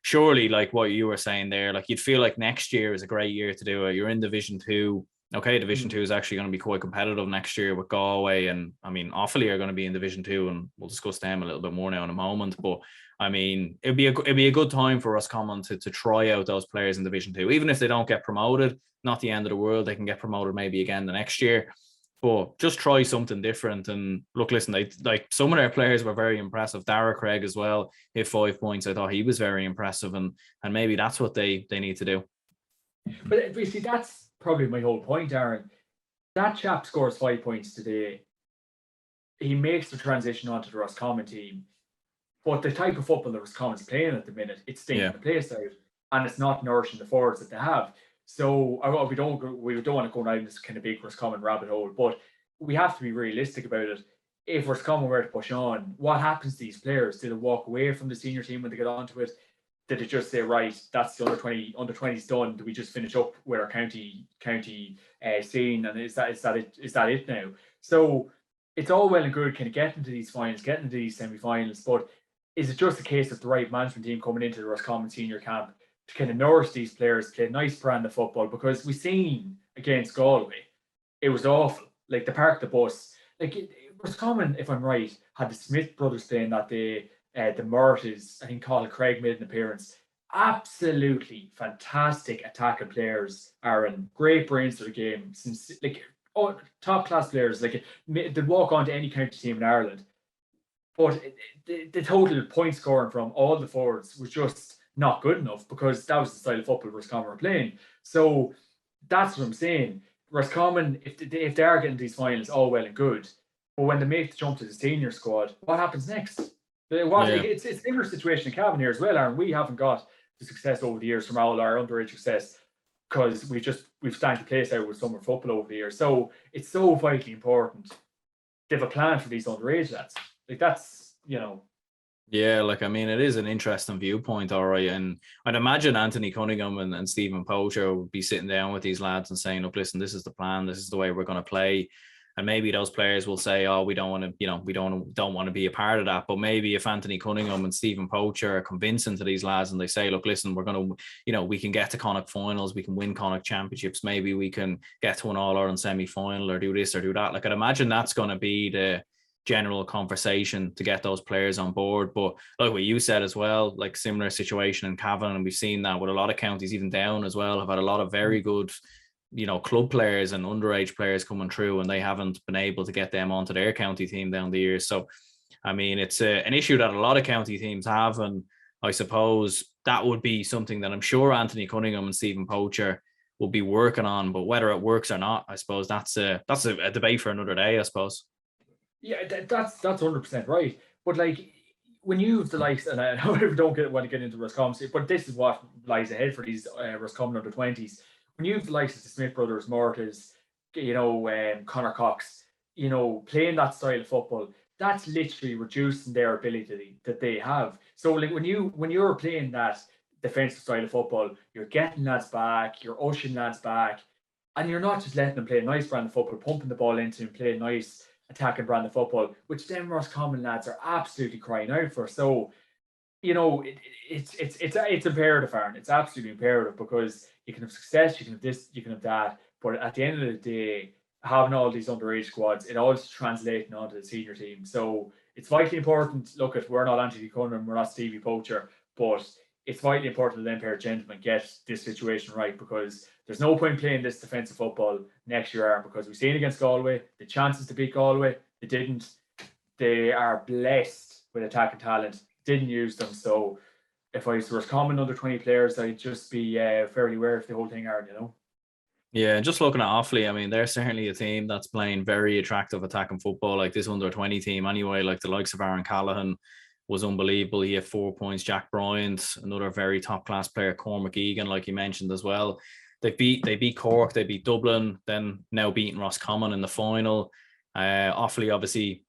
surely, like what you were saying there, like you'd feel like next year is a great year to do it. You're in Division 2. Okay, Division 2 is actually going to be quite competitive next year with Galway, and I mean Offaly are going to be in Division 2, and we'll discuss them a little bit more now in a moment. But I mean, it'd be a good time for Roscommon to try out those players in Division 2, even if they don't get promoted. Not the end of the world. They can get promoted maybe again the next year, but just try something different. And look, listen, some of their players were very impressive. Dereck Craig as well hit 5 points. I thought he was very impressive, and maybe that's what they need to do. But you see, that's probably my whole point, Aaron. That chap scores 5 points today. he makes the transition onto the Roscommon team. But the type of football that Roscommon's playing at the minute, it's stinking the place out, and it's not nourishing the forwards that they have. So we don't want to go down this kind of big Roscommon rabbit hole, but we have to be realistic about it. If Roscommon were to push on, what happens to these players? Do they walk away from the senior team when they get onto it? Did they just say, right, that's the under 20s done? Do we just finish up with our county scene? And is that it now? So it's all well and good kind of getting to these finals, getting to these semi-finals, but is it just a case of the right management team coming into the Roscommon senior camp to kind of nourish these players, play a nice brand of football? Because we seen against Galway, it was awful. Like, they parked the bus. Like, Roscommon, if I'm right, had the Smith brothers playing that day. The Murtys, I think Colin Craig made an appearance. Absolutely fantastic attacking players, Aaron. Great brains to the game. Since, like, top class players. Like, they'd walk on to any county team in Ireland. But the total point scoring from all the forwards was just not good enough, because that was the style of football Roscommon were playing. So that's what I'm saying. Roscommon, if they are getting these finals, all well and good. But when they make the jump to the senior squad, what happens next? It's a similar situation in Cavan here as well, Aaron. We haven't got the success over the years from all our underage success, because we've stanked the place out with summer football over the years. So it's so vitally important to have a plan for these underage lads. Like, that's, Yeah, like, I mean, it is an interesting viewpoint, all right. And I'd imagine Anthony Cunningham and Stephen Poacher would be sitting down with these lads and saying, look, listen, this is the plan. This is the way we're going to play. And maybe those players will say, oh, we don't want to, we don't want to be a part of that. But maybe if Anthony Cunningham and Stephen Poacher are convincing to these lads and they say, look, listen, we're going to, we can get to Connacht finals, we can win Connacht championships, maybe we can get to an All-Ireland semi-final or do this or do that. Like, I'd imagine that's going to be the general conversation to get those players on board. But like what you said as well, like, similar situation in Cavan, and we've seen that with a lot of counties, even down as well, have had a lot of very good club players and underage players coming through, and they haven't been able to get them onto their county team down the years. So I mean, it's an issue that a lot of county teams have, and I suppose that would be something that I'm sure Anthony Cunningham and Stephen Poacher will be working on. But whether it works or not, I suppose that's a debate for another day, I suppose. Yeah, that's 100% right. But like, when you have the likes, and I want to get into Roscommon, but this is what lies ahead for these Roscommon under 20s. When you have the likes of the Smith brothers, Murtys, Conor Cox, playing that style of football, that's literally reducing their ability that they have. So like, when you're playing that defensive style of football, you're getting lads back, you're ushering lads back, and you're not just letting them play a nice brand of football, pumping the ball into and play a nice attacking brand of football, which them Roscommon lads are absolutely crying out for. So, it's imperative, Aaron. It's absolutely imperative, because you can have success, you can have this, you can have that, but at the end of the day, having all these underage squads, it all translating onto the senior team. So it's vitally important. Look, we're not Anthony Cunningham, we're not Stevie Poacher, but it's vitally important that them pair of gentlemen get this situation right, because there's no point playing this defensive football next year, Aaron, because we've seen against Galway, the chances to beat Galway, they didn't. They are blessed with attacking talent, didn't use them. So if I was Roscommon under 20 players, I'd just be fairly aware of the whole thing, Aaron, Yeah, and just looking at Offaly, I mean, they're certainly a team that's playing very attractive attacking football, like this under 20 team anyway. Like, the likes of Aaron Callaghan was unbelievable. He had 4 points. Jack Bryant, another very top class player. Cormac Egan, like you mentioned as well. They beat Cork, they beat Dublin, then now beating Roscommon in the final. Offaly obviously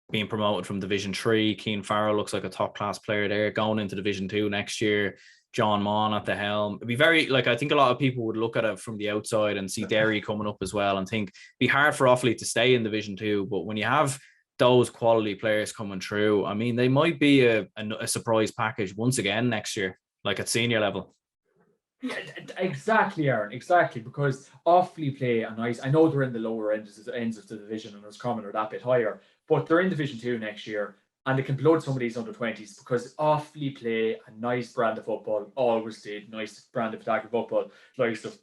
being promoted from Division 3. Keane Farrell looks like a top class player there, going into Division 2 next year. John Maughan at the helm. It'd be very, like, I think a lot of people would look at it from the outside and see Derry coming up as well and think it'd be hard for Offaly to stay in Division 2. But when you have those quality players coming through, I mean, they might be a surprise package once again next year, like at senior level. Yeah, exactly, Aaron. Exactly, because Offaly play a nice. I know they're in the lower ends of the division, and Roscommon are that bit higher, but they're in Division 2 next year, and they can blood some of these under 20s, because Offaly play a nice brand of football. Always did nice brand of attacking football, like stuff.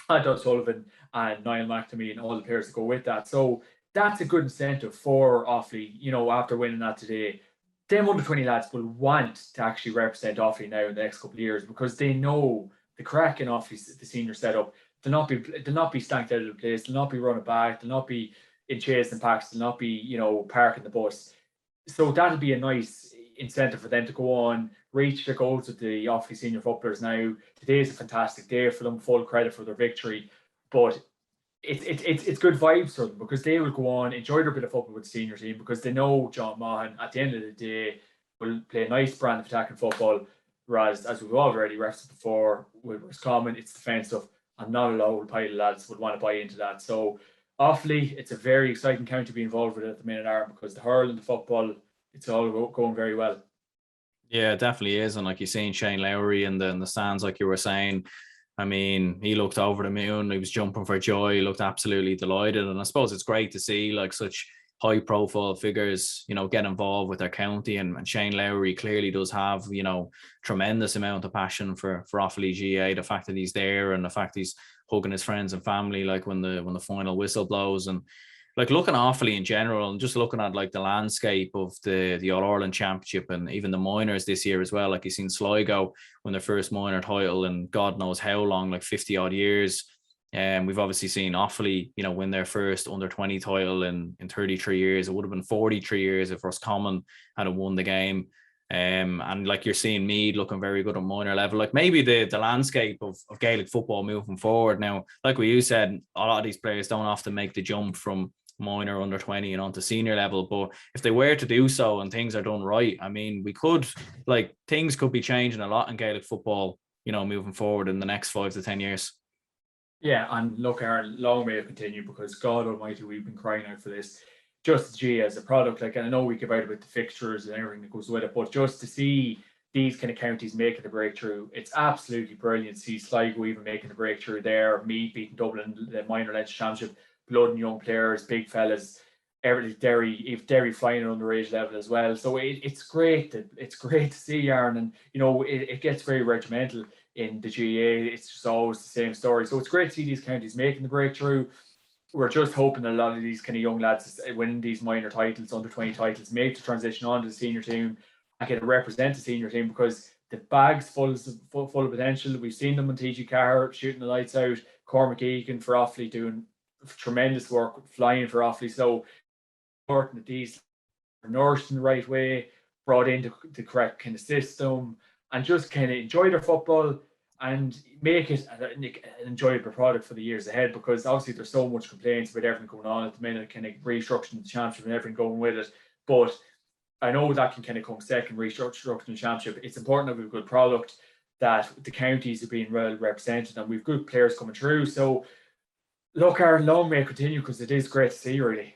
Doug Sullivan and Niall McNamee and all the players that go with that. So that's a good incentive for Offaly. After winning that today, them under 20 lads will want to actually represent Offaly now in the next couple of years, because they know the crack in Offaly, the senior setup. They'll not be stanked out of the place. They'll not be running back. They'll not be in chasing packs. They'll not be, you know, parking the bus. So that'll be a nice incentive for them to go on, reach their goals with the Offaly senior footballers now. Today is a fantastic day for them, full credit for their victory. But it's good vibes for them because they will go on, enjoy their bit of football with the senior team because they know John Maughan at the end of the day will play a nice brand of attacking football. Whereas, as we've already referenced before, with Roscommon, it's defensive, and not a lot of pile of lads would want to buy into that. So, Offaly, it's a very exciting county to be involved with at the minute, Aaron, because the hurling, the football, it's all going very well. Yeah, it definitely is. And like you're saying, Shane Lowry in the stands, like you were saying, I mean, he looked over the moon. He was jumping for joy. He looked absolutely delighted. And I suppose it's great to see like such high profile figures, you know, get involved with their county. And Shane Lowry clearly does have, you know, tremendous amount of passion for Offaly GAA. The fact that he's there and the fact he's hugging his friends and family, like when the final whistle blows, and like looking at Offaly in general and just looking at like the landscape of the All-Ireland Championship and even the minors this year as well. Like you've seen Sligo win their first minor title in God knows how long, like 50 odd years. And we've obviously seen Offaly, you know, win their first under 20 title in 33 years. It would have been 43 years if Roscommon had won the game. And like you're seeing Meath looking very good on minor level. Like maybe the landscape of Gaelic football moving forward now, like what you said, a lot of these players don't often make the jump from minor under 20 and onto senior level. But if they were to do so and things are done right, I mean, things could be changing a lot in Gaelic football, you know, moving forward in the next 5 to 10 years. Yeah, and look, Aaron, long may it continue because God Almighty, we've been crying out for this. Just G as a product, like, and I know we give out about the fixtures and everything that goes with it, but just to see these kind of counties making the breakthrough, it's absolutely brilliant. See Sligo even making the breakthrough there, Meath beating Dublin, the minor Leinster Championship, blood and young players, big fellas, everything, Derry flying at underage level as well. So it's great to see, Aaron, and you know it gets very regimental in the GAA. It's just always the same story. So it's great to see these counties making the breakthrough. We're just hoping that a lot of these kind of young lads winning these minor titles, under 20 titles, make the transition onto the senior team and can represent the senior team because the bag's full of potential. We've seen them on TG Carr shooting the lights out, Cormac Egan for Offaly doing tremendous work, flying for Offaly. So important that these are nourished in the right way, brought into the correct kind of system, and just kind of enjoy their football and make it an enjoyable product for the years ahead, because obviously there's so much complaints about everything going on at the minute, kind of restructuring the championship and everything going with it. But I know that can kind of come second, restructuring the championship. It's important that we have a good product, that the counties are being well represented, and we've good players coming through. So look, Aaron, long may it continue because it is great to see, really.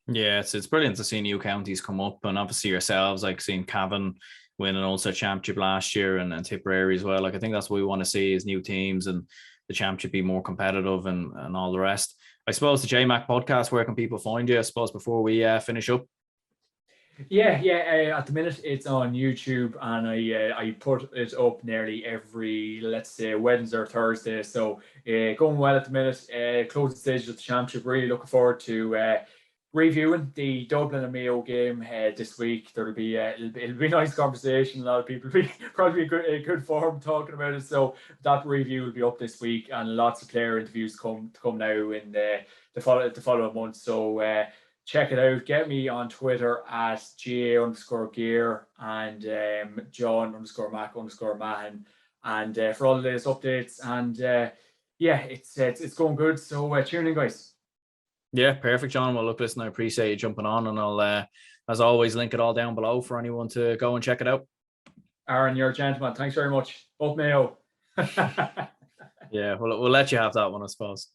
Yeah, it's brilliant to see new counties come up, and obviously yourselves, like seeing Cavan win an Ulster Championship last year and Tipperary as well. Like I think that's what we want to see is new teams and the championship be more competitive and all the rest. I suppose the JMac Podcast, where can people find you, I suppose, before we finish up? Yeah. At the minute, it's on YouTube, and I put it up nearly every, let's say, Wednesday or Thursday. So going well at the minute. Closing stages of the championship. Really looking forward to reviewing the Dublin and Mayo game this week. It'll be a nice conversation. A lot of people will be probably a good form talking about it. So that review will be up this week, and lots of player interviews come now in the following month. So check it out. Get me on Twitter at GA_gear and John_Mac_Mahan, and for all the latest updates. And it's going good. So tune in, guys. Yeah, perfect, John. Well, look, listen, I appreciate you jumping on, and I'll, as always, link it all down below for anyone to go and check it out. Aaron, you're a gentleman. Thanks very much. Up Mayo. Yeah, we'll let you have that one, I suppose.